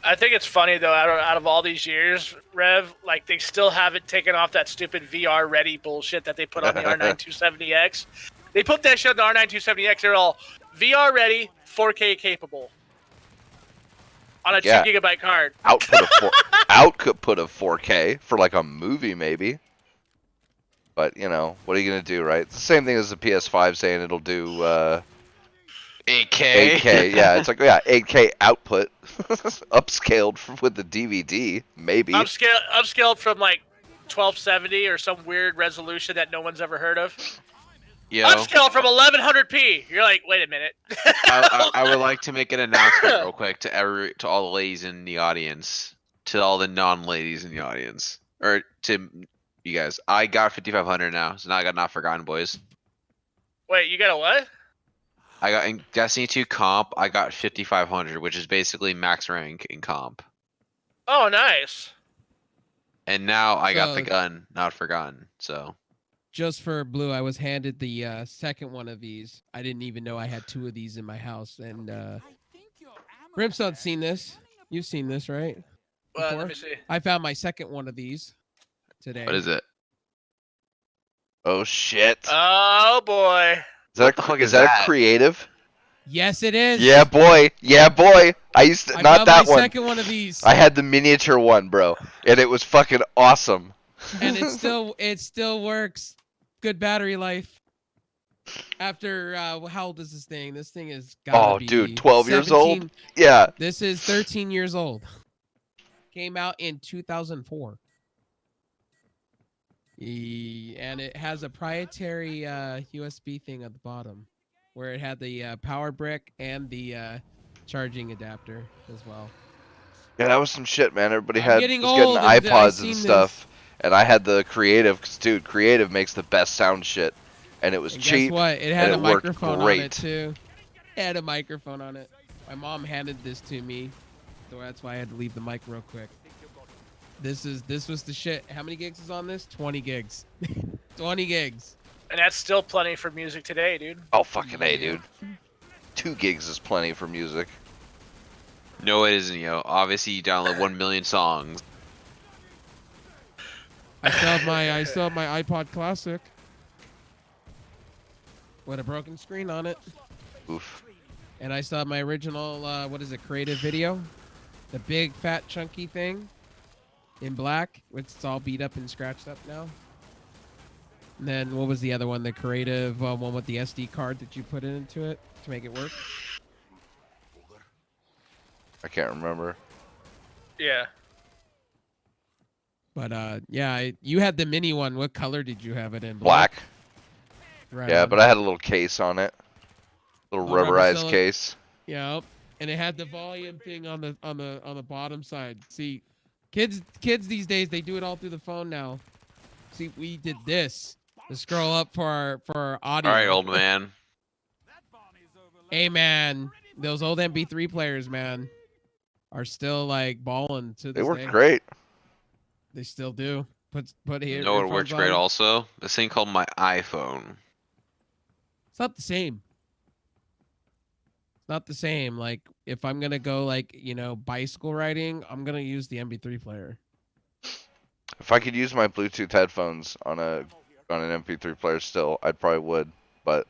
I think it's funny though. Out of all these years, Rev, like they still haven't taken off that stupid VR ready bullshit that they put on the R9270X. They put that shit on the R9270X. They're all VR ready, 4K capable, on a Yeah. 2GB card. Output of 4K for like a movie maybe. But you know, what are you gonna do, right? It's the same thing as the PS5 saying it'll do 8K. 8K. Yeah, it's like 8K output, upscaled with the DVD, maybe. Upscaled from like 1270 or some weird resolution that no one's ever heard of. Yo, Upscaled from 1100p. You're like, wait a minute. I would like to make an announcement real quick to all the ladies in the audience, to all the non-ladies in the audience, or to you guys. I got 5500 now, so now I got Not Forgotten, boys. Wait, you got a what? I got in Destiny 2 comp. I got 5500, which is basically max rank in comp. Oh, nice. And now I got the So- gun, not forgotten. So Just for Blue, I was handed the second one of these. I didn't even know I had 2 of these in my house. And Brimstone's seen this. You've seen this, right? Well, Before? let me see. I found my second one of these today. what is it? Oh shit. Oh boy. What the fuck is is that that? a creative? Yes, it is. Yeah, boy. Yeah, boy. I used to I not found that my one. second one of these, I had the miniature one, bro, and it was fucking awesome. and it still works. Good battery life. After how old is this thing? This thing is gotta Oh, be dude, 12 years 17. old? Yeah. This is 13 years old. Came out in 2004. And it has a proprietary USB thing at the bottom, where it had the power brick and the charging adapter as well. Yeah, that was some shit, man. Everybody I'm was getting getting old, and I've iPods seen and this. stuff, and I had the Creative, 'cause, dude, Creative makes the best sound shit, and it was And cheap. guess what? It had and a it worked microphone on it great. too. It had a microphone on it. My mom handed this to me, so that's why I had to leave the mic real quick. This was the shit. How many gigs is on this? 20 gigs. 20 gigs. And that's still plenty for music today, dude. Oh, fucking A, dude. 2 gigs is plenty for music. No, it isn't, yo. Obviously, you download 1 million songs. I still have my iPod Classic with a broken screen on it, Oof. and I still have my original what is it, Creative Video, the big fat chunky thing in black, which it's all beat up and scratched up now. And then what was the other one? The Creative one with the SD card that you put into it to make it work. I can't remember. Yeah. But yeah, you had the mini one. What color did you have it in? Black. Right Yeah, on. but I had a little case on it. Little Oh, rubber rubberized cylinder. case. Yep. And it had the volume thing on the bottom side. See, kids these days, they do it all through the phone now. See, we did this to scroll up for our audio. All right, old man. Hey man, those old MP3 players, man, are still like balling to They this worked day. great. They still do. Put here. You know what works great also? This thing called my iPhone. It's not the same. It's not the same. Like if I'm gonna go like bicycle riding, I'm gonna use the MP3 player. If I could use my Bluetooth headphones on an MP3 player still, I probably would. But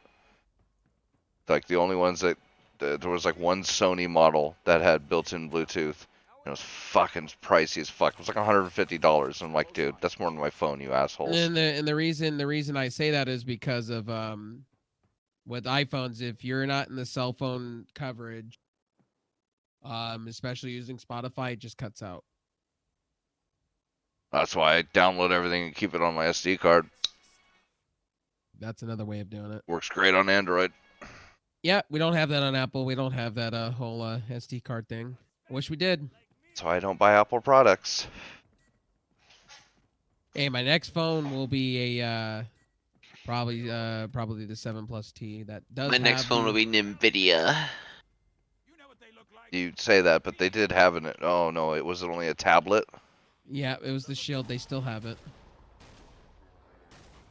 like the only ones that there was like one Sony model that had built-in Bluetooth. It was fucking pricey as fuck. It was like $150. I'm like, dude, that's more than my phone, you assholes. And the reason I say that is because of with iPhones, if you're not in the cell phone coverage, especially using Spotify, it just cuts out. That's why I download everything and keep it on my SD card. That's another way of doing it. Works great on Android. Yeah, we don't have that on Apple. We don't have that whole SD card thing. Wish we did. That's why I don't buy Apple products. Hey, my next phone will be a probably the 7 Plus T. That does. My next have phone the- will be NVIDIA. You say that, but they did have it. Oh no, it was only a tablet. Yeah, it was the Shield. They still have it,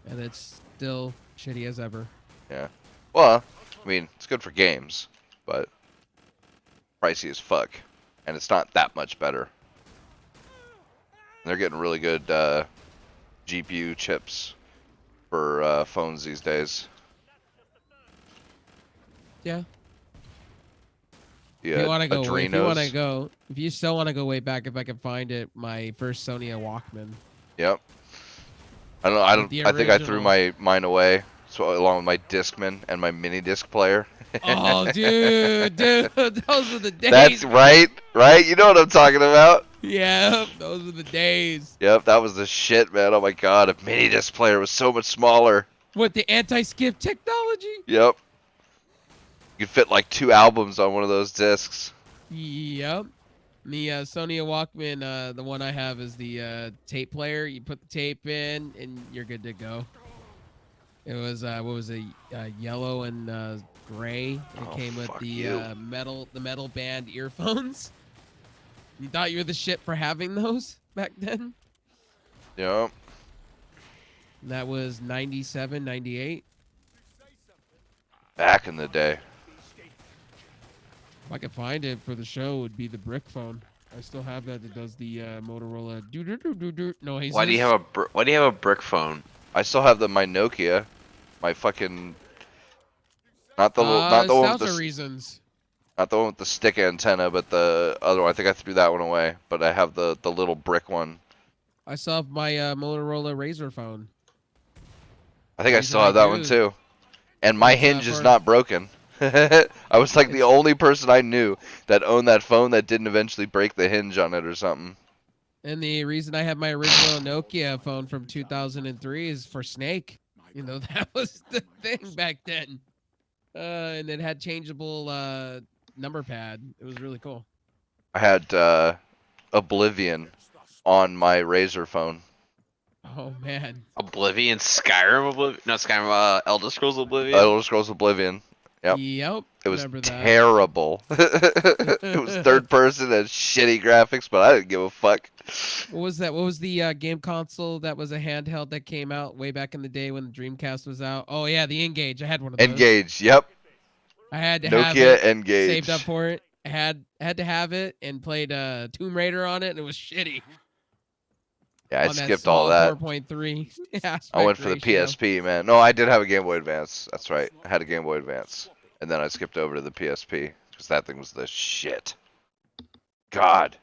and it's still shitty as ever. Yeah. Well, I mean, it's good for games, but pricey as fuck, and it's not that much better. They're getting really good GPU chips for phones these days. Yeah. Yeah, If you want to go, Adrenos. if you still want to go way back, if I can find it, my first Sony Walkman. Yep. I The think I threw original. mine away, so along with my Discman and my mini disc player. Oh, dude, those are the days. That's right. You know what I'm talking about. Yeah, those are the days. Yep, that was the shit, man. Oh my god, a mini disc player was so much smaller. With the anti-skip technology. Yep. You could fit like 2 albums on one of those discs. Yep. The Sony Walkman, the one I have is the tape player. You put the tape in, and you're good to go. It was what was it? Yellow and gray. It Oh, came with fuck the you. metal band earphones. You thought you were the shit for having those back then? Yep. And that was 97, 98. Back in the day. If I could find it for the show, it would be the brick phone. I still have that. That does the Motorola doo doo doo doo doo noises. Why do you have a brick phone? I still have my Nokia. My fucking not the not the one with nostalgia the reasons. not the one with the stick antenna, but the other one. I think I threw that one away. But I have the little brick one. I still have my Motorola Razr phone. I think I Reason still have that one do- too. And my It's, hinge is for- not broken. I was like the It's- only person I knew that owned that phone that didn't eventually break the hinge on it or something. And the reason I have my original Nokia phone from 2003 is for Snake. You know, that was the thing back then. And it had changeable number pad. It was really cool. I had Oblivion on my Razr phone. Oh man. Oblivion, Skyrim, Oblivion, no Skyrim, Elder Scrolls Oblivion. Elder Scrolls Oblivion. Yep. Yep. It was remember that. terrible. It was third person and shitty graphics, but I didn't give a fuck. What was that? What was the game console that was a handheld that came out way back in the day when the Dreamcast was out? Oh yeah, the Engage. I had one of those. Engage. Yep. I had to have Nokia it. Engage. Saved up for it. I had to have it and played Tomb Raider on it, and it was shitty. Yeah, I on that skipped all small that. 4.3 I went for the ratio. PSP, man. No, I did have a Game Boy Advance. That's right. I had a Game Boy Advance. And then I skipped over to the PSP because that thing was the shit. God.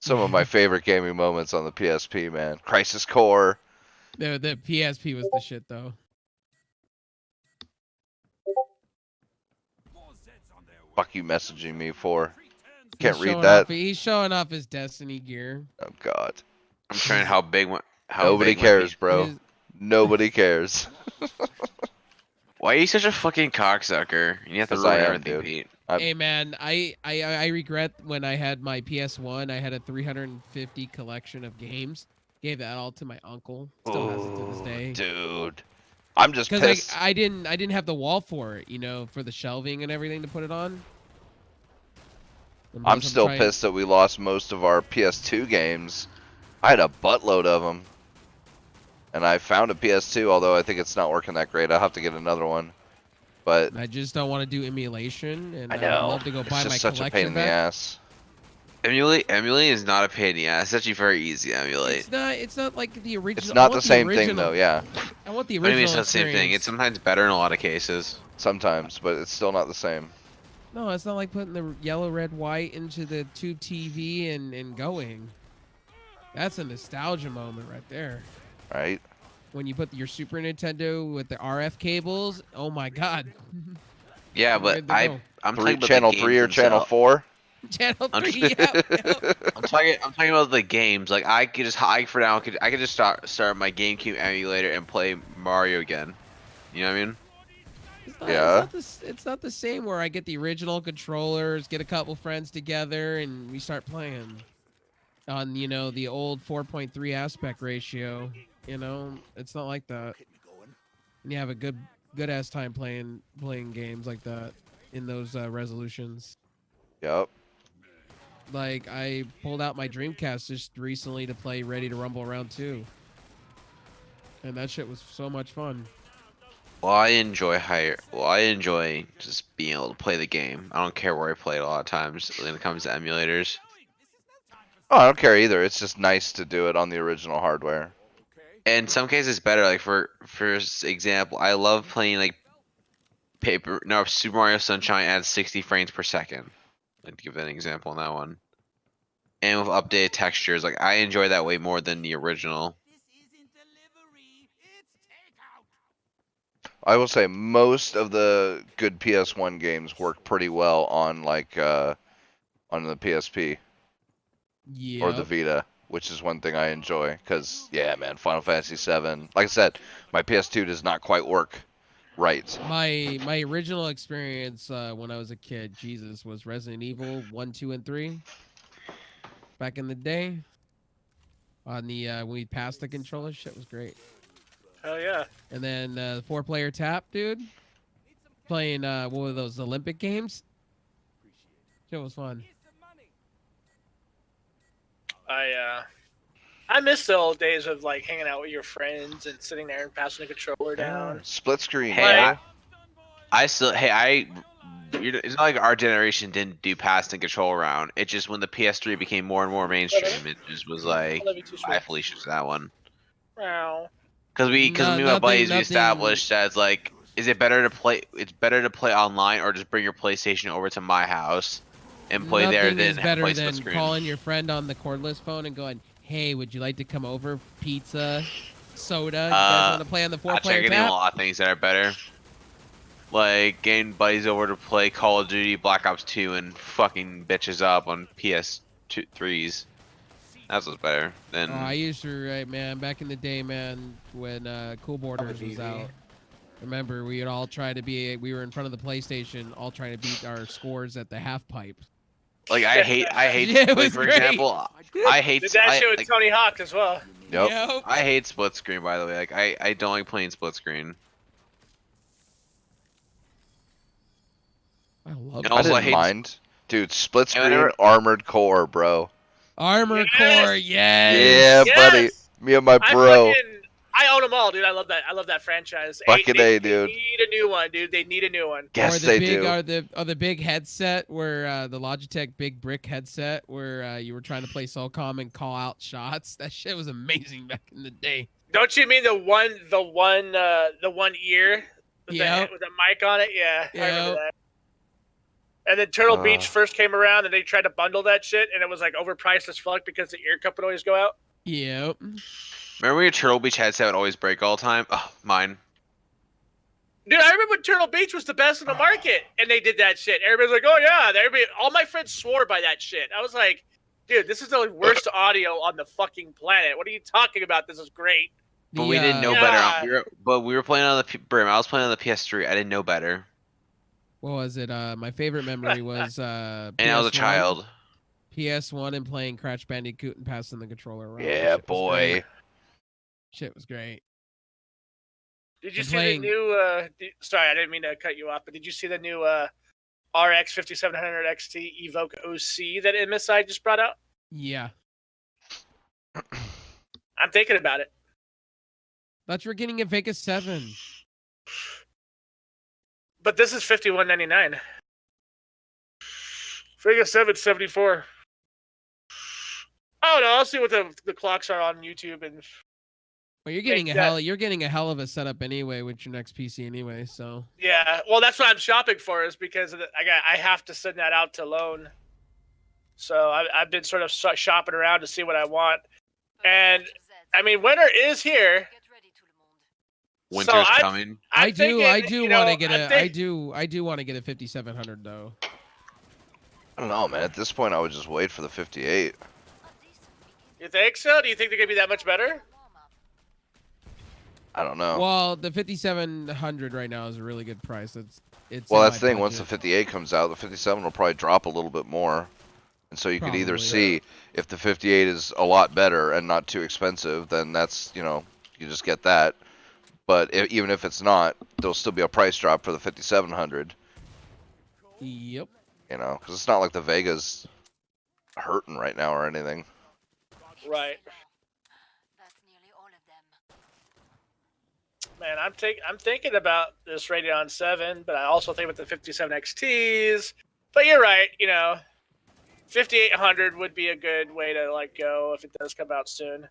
Some of my favorite gaming moments on the PSP, man. Crisis Core. The PSP was the shit though. Fuck you messaging me for. Can't He's read showing that. He's showing off his Destiny gear. Oh, God. I'm trying how big one. How Nobody big my cares, piece- bro. His- Nobody cares. Why are you such a fucking cocksucker? You have to 'Cause I ruin am, everything, dude. Pete. Hey man, I regret when I had my PS1. I had a 350 collection of games. Gave that all to my uncle. Still has it to this Ooh, day. dude. I'm just Because pissed. I didn't have the wall for it, you know, for the shelving and everything to put it on. And I'm plus still trying- pissed that we lost most of our PS2 games. I had a buttload of them. And I found a PS2, although I think it's not working that great. I'll have to get another one. But I just don't want to do emulation, and I I know. would love to go It's buy just my such a pain collection in the back. ass. Emulate is not a pain in the ass. It's actually very easy to emulate. It's not like the original. It's I not want the same thing, original- though, yeah. I want the What do you original mean it's not the same thing? experience. It's sometimes better in a lot of cases. Sometimes, but it's still not the same. No, it's not like putting the yellow, red, white into the tube TV and going. That's a nostalgia moment right there. Right? When you put your Super Nintendo with the RF cables, oh my God. Yeah, but Good to go. I'm talking about Channel the 3 or games Channel themselves. 4? Channel I'm 3, yeah. I'm talking about the games. Like I could just start my GameCube emulator and play Mario again. You know what I mean? Yeah. It's not the same where I get the original controllers, get a couple friends together, and we start playing on, you know, the old 4.3 aspect ratio. You know, it's not like that. And you have a good ass time playing games like that in those resolutions. Yep. Like I pulled out my Dreamcast just recently to play Ready to Rumble Round 2. And that shit was so much fun. Well, I enjoy just being able to play the game. I don't care where I play it a lot of times when it comes to emulators. Oh, I don't care either. It's just nice to do it on the original hardware. In some cases, it's better. Like for example, I love playing like Super Mario Sunshine at 60 frames per second. Like to give an example on that one. And with updated textures, like I enjoy that way more than the original. I will say most of the good PS1 games work pretty well on on the PSP Yeah. or the Vita, which is one thing I enjoy. Cause yeah, man, Final Fantasy VII. Like I said, my PS2 does not quite work right. My original experience when I was a kid, Jesus, was Resident Evil 1, 2, and 3. Back in the day. On the when we passed the controller, shit was great. Hell yeah. And then 4-player tap, dude. Playing what were those Olympic games? Shit was fun. I I miss the old days of like hanging out with your friends and sitting there and passing the controller down. Split screen, Hey, bro. It's not like our generation didn't do pass and control around. It just when the PS3 became more and more mainstream, it just was like, I love you too, bye, sweet. Felicia, for that one. Wow. Because me and my buddies, we established as like, is it better to play? It's better to play online or just bring your PlayStation over to my house and play there Nothing than is better play split than screen. calling your friend on the cordless phone and going, "Hey, would you like to come over? Pizza, soda. You guys want to play on the Actually, I four-player can name a tap?" lot of things that are better. Like getting buddies over to play Call of Duty Black Ops 2 and fucking bitches up on PS3s. That's what's better than. Oh, I used to, right, man. Back in the day, man, when Cool Borders was out. Remember, we would all try to be. We were in front of the PlayStation, all trying to beat our scores at the half pipe. Like I hate Yeah, it like was for great. example, I hate Did that shit with like, Tony Hawk as well. Yep. I hate split screen, by the way. Like I don't like playing split screen. I love And it. I also, didn't hate mind. Dude, split And screen, whenever- armored core, bro. Armor Yes! Core, yes. Yeah, Yes! buddy. Me and my bro. I own them all, dude. I love that franchise. Fucking they A, dude. need a new one, dude. They need a new one. Guess or the they big, do. or the big headset where the Logitech big brick headset where you were trying to play SOCOM and call out shots. That shit was amazing back in the day. Don't you mean the one ear with, Yep. with a mic on it? Yeah, I remember Yep. that. And then Turtle Beach first came around, and they tried to bundle that shit, and it was like overpriced as fuck because the ear cup would always go out. Yep. Remember when your Turtle Beach headset would always break all the time? Oh, mine. Dude, I remember when Turtle Beach was the best in the market, and they did that shit. Everybody's like, "Oh yeah," all my friends swore by that shit. I was like, "Dude, this is the worst audio on the fucking planet. What are you talking about? This is great." But we didn't know Yeah. better. We were playing on the Brim. I was playing on the PS3. I didn't know better. What was it? My favorite memory was And I was a PS1. child. PS1 and playing Crash Bandicoot and passing the controller around. Yeah, Shit was boy. great. Shit was great. Did you I'm see playing- the new? Sorry, I didn't mean to cut you off, but did you see the new RX 5700 XT Evoke OC that MSI just brought out? Yeah. I'm thinking about it. Thought you were getting a Vegas 7. But this is $51.99. Vegas 7 74. Oh no, I'll see what the clocks are on YouTube and Well, you're getting Take you're getting a hell of a setup anyway with your next PC anyway, so. yeah. Well, that's what I'm shopping for is because I have to send that out to loan. So I've been sort of shopping around to see what I want, and I mean winter is here. Winter's So coming. I do want to get I I do want to get a 5700 though. I don't know, man. At this point, I would just wait for the 58. You think so? Do you think they're gonna be that much better? I don't know. Well, the 5700 right now is a really good price. It's Well, in that's my the thing. Once the budget. 58 comes out, the 57 will probably drop a little bit more. And so you could either Probably. see if the 58 is a lot better and not too expensive, then that's, you just get that. But even if it's not, there'll still be a price drop for the 5700, Yep. because it's not like the Vega's hurting right now or anything. Right. Man, I'm thinking about this Radeon 7, but I also think about the 57 XTs. But you're right, 5800 would be a good way to go if it does come out soon.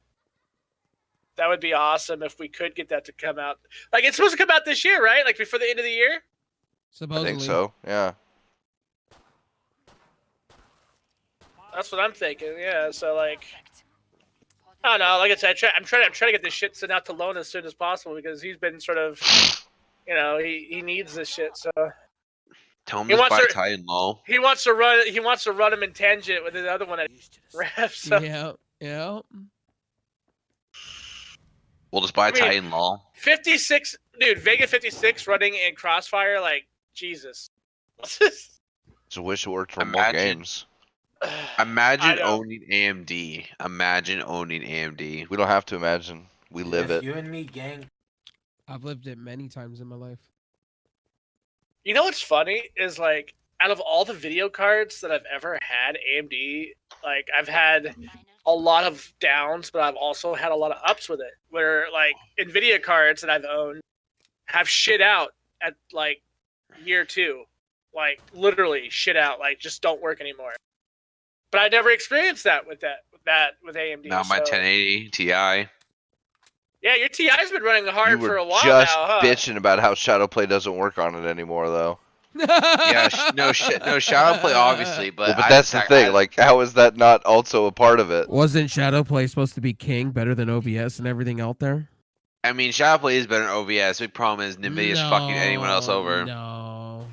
That would be awesome if we could get that to come out. Like it's supposed to come out this year, right? Like before the end of the year? Supposedly. I think so. Yeah. That's what I'm thinking. Yeah, so I don't know. Like I said, I'm trying to get this shit sent out to loan as soon as possible because he's been sort of, he needs this shit. So Tell him He to wants buy to- tight and low. he wants to run him in tangent with the other one at ref. So Yeah. Yeah. We'll just buy I mean- tight and low. 56, dude, Vega 56 running in Crossfire, like Jesus. Just wish it worked for more Imagine- games. I Imagine know. owning AMD. Imagine owning AMD. We don't have to imagine. We live it. You and me, gang. I've lived it many times in my life. You know what's funny is out of all the video cards that I've ever had, AMD, I've had a lot of downs, but I've also had a lot of ups with it. Where like Nvidia cards that I've owned have shit out at like year 2, like literally shit out, like just don't work anymore. But I never experienced that with AMD. Now my so. 1080 Ti. Yeah, your TI's been running You hard for were a while just now, huh? bitching about how Shadowplay doesn't work on it anymore, though. Yeah, no shit, no Shadowplay obviously, but Well, but I that's just the thing. I, Like, how is that not also a part of it? Wasn't Shadowplay supposed to be king, better than OBS and everything out there? I mean Shadowplay is better than OBS. Big problem is Nvidia's fucking anyone else over. No.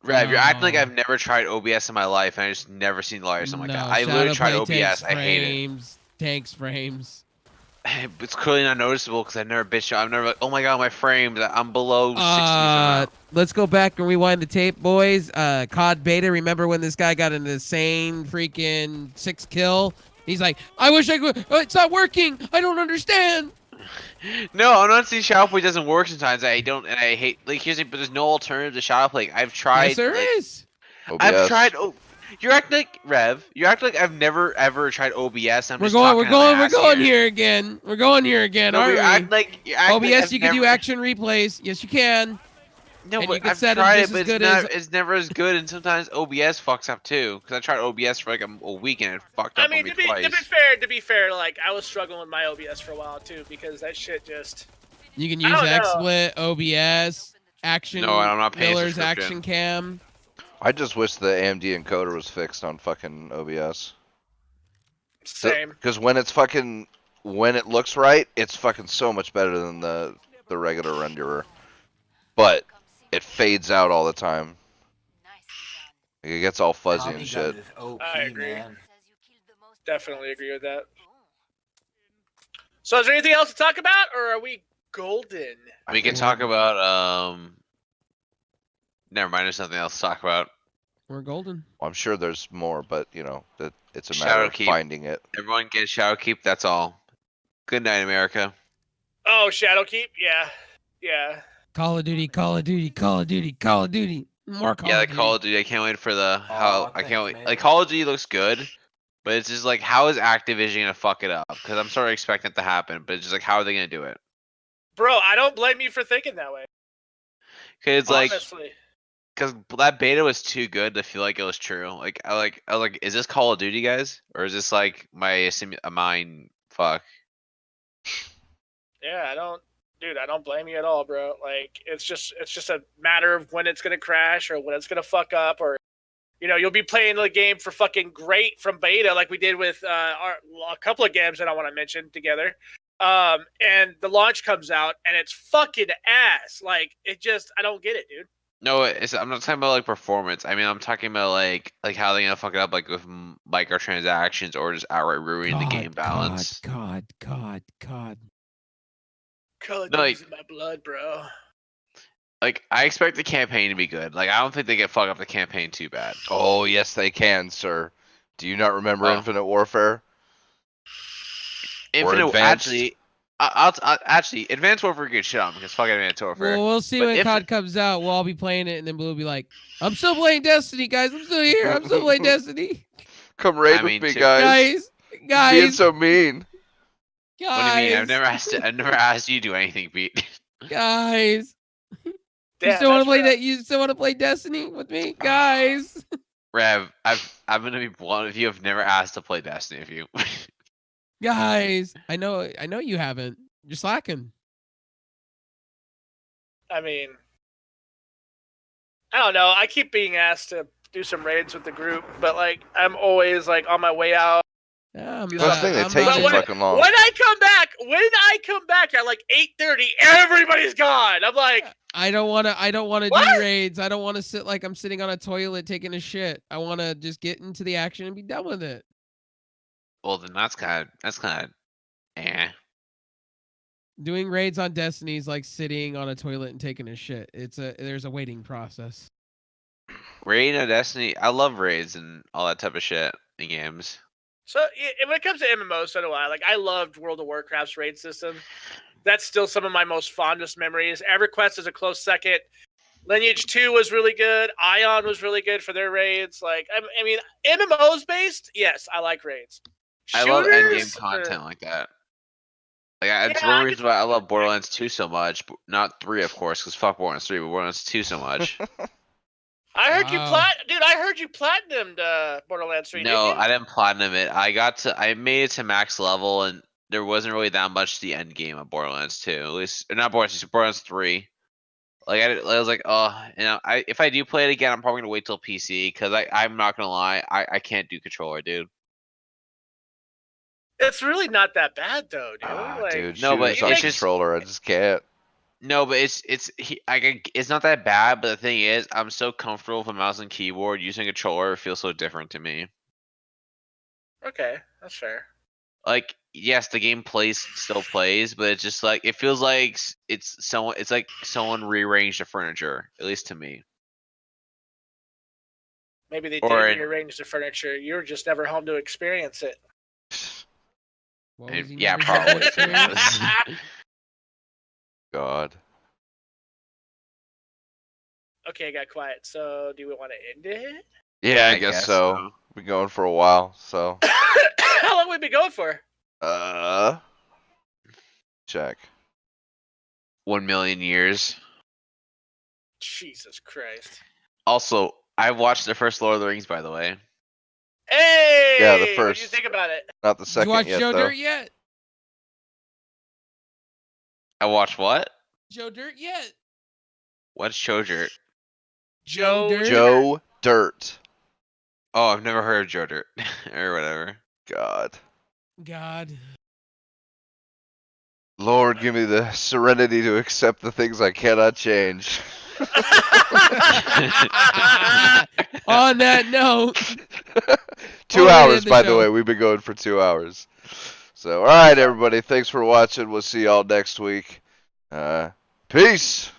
Rev, you're acting like No. I've never tried OBS in my life, and I just never seen light or something like No, that. I literally tried Shadowplay takes OBS. I hate it. frames. Takes frames. It's clearly not noticeable because I've never bitched. I'm never like, oh my god, my frames. I'm below 60 somehow. Let's go back and rewind the tape, boys. COD beta. Remember when this guy got an insane freaking 6 kill? He's like, I wish I could. It's not working. I don't understand. No, I'm not saying Shadowplay doesn't work sometimes. I don't, and I hate. Like, here's the, but there's no alternative to Shadowplay. I've tried. Yes, there like, is. I've OBS. tried. Oh, you're acting like Rev. You're acting like I've never ever tried OBS. I'm We're just going. talking We're out my going. We're ass going here again. We're going here again, No, but aren't you're we? acting like you're acting like OBS, I've you can do never- action replays. Yes, you can. No, and but you can I've set 'em tried just it, but as good it's never as good, and sometimes OBS fucks up too. Because I tried OBS for like a week and it fucked I up mean, on me to be twice. fair, like I was struggling with my OBS for a while too because that shit just. You can I use don't know. XSplit, OBS, Action No, I'm not paying Miller's subscription. Action Cam. I just wish the AMD encoder was fixed on fucking OBS. Same. Because when it looks right, it's fucking so much better than the regular renderer. But it fades out all the time. Like, it gets all fuzzy and shit. I agree. Definitely agree with that. So, is there anything else to talk about, or are we golden? We can talk about Never mind, there's nothing else to talk about. We're golden. I'm sure there's more, but you know, that it's a matter of Shadowkeep. finding it. Everyone get Shadowkeep. That's all. Good night, America. Oh, Shadowkeep. Yeah. Call of Duty, Call of Duty, Call of Duty, Call of Duty. More Call Yeah, of the Duty. Call of Duty. I can't wait for the how. I thanks, can't wait. man. Like Call of Duty looks good, but it's just like how is Activision gonna fuck it up? Because I'm sort of expecting it to happen, but it's just like how are they gonna do it? Bro, I don't blame you for thinking that way. Because like, Honestly. because that beta was too good to feel like it was true. Like I was like, is this Call of Duty, guys, or is this like my a mind fuck? Yeah, I don't blame you at all, bro. Like it's just a matter of when it's gonna crash or when it's gonna fuck up, or you'll be playing the game for fucking great from beta, like we did with a couple of games that I want to mention together. And the launch comes out and it's fucking ass. Like I don't get it, dude. No, I'm not talking about like performance. I mean, I'm talking about like how they gonna fuck it up, like with microtransactions or just outright ruining the game balance. God. Call of No, Duty's in my blood, bro. Like I expect the campaign to be good. Like I don't think they can fuck up the campaign too bad. Oh yes, they can, sir. Do you not remember Oh. Infinite Warfare? Infinite, Advanced? actually, Advanced Warfare good shit on because fuck Advanced Warfare. Well, we'll see But when if- COD comes out. We'll all be playing it, and then Blue will be like, I'm still playing Destiny, guys. I'm still here. I'm still playing Destiny. Come raid I with mean, me, too. guys. Being Guys. so mean. What do you mean? I've never asked you to do anything, Pete. Guys. You Damn, still want to that's play rough. that? You still want to play Destiny with me, guys? Rev, I'm gonna be blunt with you. I've never asked to play Destiny with you. Guys, I know you haven't. You're slacking. I mean, I don't know. I keep being asked to do some raids with the group, but like I'm always like on my way out. Yeah, I'm That's not, the thing, they I'm take not too in- fucking long. When I come back at like 8:30, everybody's gone. I'm like, I don't want to What? do raids. I don't want to sit like I'm sitting on a toilet taking a shit. I want to just get into the action and be done with it. Well, then that's kind of, eh. Doing raids on Destiny is like sitting on a toilet and taking a shit. There's a waiting process. Raid on Destiny, I love raids and all that type of shit in games. so when it comes to MMOs, so do I. Like I loved World of Warcraft's raid system. That's still some of my most fondest memories. EverQuest is a close second. Lineage 2 was really good. Ion was really good for their raids. Like, I mean, MMOs based, yes, I like raids. I love endgame Shooters, content like that. Like, it's Yeah, one I reason could- why I love Borderlands 2 so much. Not 3, of course, because fuck Borderlands 3, but Borderlands 2 so much. I heard you Wow. dude. I heard you platinumed Borderlands 3, didn't No, you? I didn't platinum it. I made it to max level, and there wasn't really that much to the end game of Borderlands 2. At least, or not Borderlands 2, Borderlands 3. Like, I was like, oh, if I do play it again, I'm probably gonna wait till PC, because I'm not gonna lie, I can't do controller, dude. It's really not that bad though, dude. Ah, Like, dude, No, but shooters on it's just controller, I just can't. no, but it's not that bad. But the thing is, I'm so comfortable with a mouse and keyboard. Using a controller feels so different to me. okay, that's fair. Like, yes, the game still plays, but it's just like it feels like it's like someone rearranged the furniture, at least to me. Maybe they Or did rearrange the furniture. You were just never home to experience it. What was he yeah, never here to probably. experience? God. Okay, I got quiet. So, do we want to end it? Yeah, I I guess guess so. so. Been going for a while, so. How long have we been going for? Check. 1,000,000 years. Jesus Christ. Also, I watched the first Lord of the Rings, by the way. Hey! Yeah, the What do you first. think about it? Not the Did you second watch yet, Joe though. Dirt yet? I watched what? Joe Dirt yet? What's Chojer? Joe Dirt? Joe Dirt. Oh, I've never heard of Joe Dirt or whatever. God. God. Lord, give me the serenity to accept the things I cannot change. On that note, 2 we're gonna hours, end the by the show. way. We've been going for 2 hours. So, alright, everybody. Thanks for watching. We'll see y'all next week. Peace.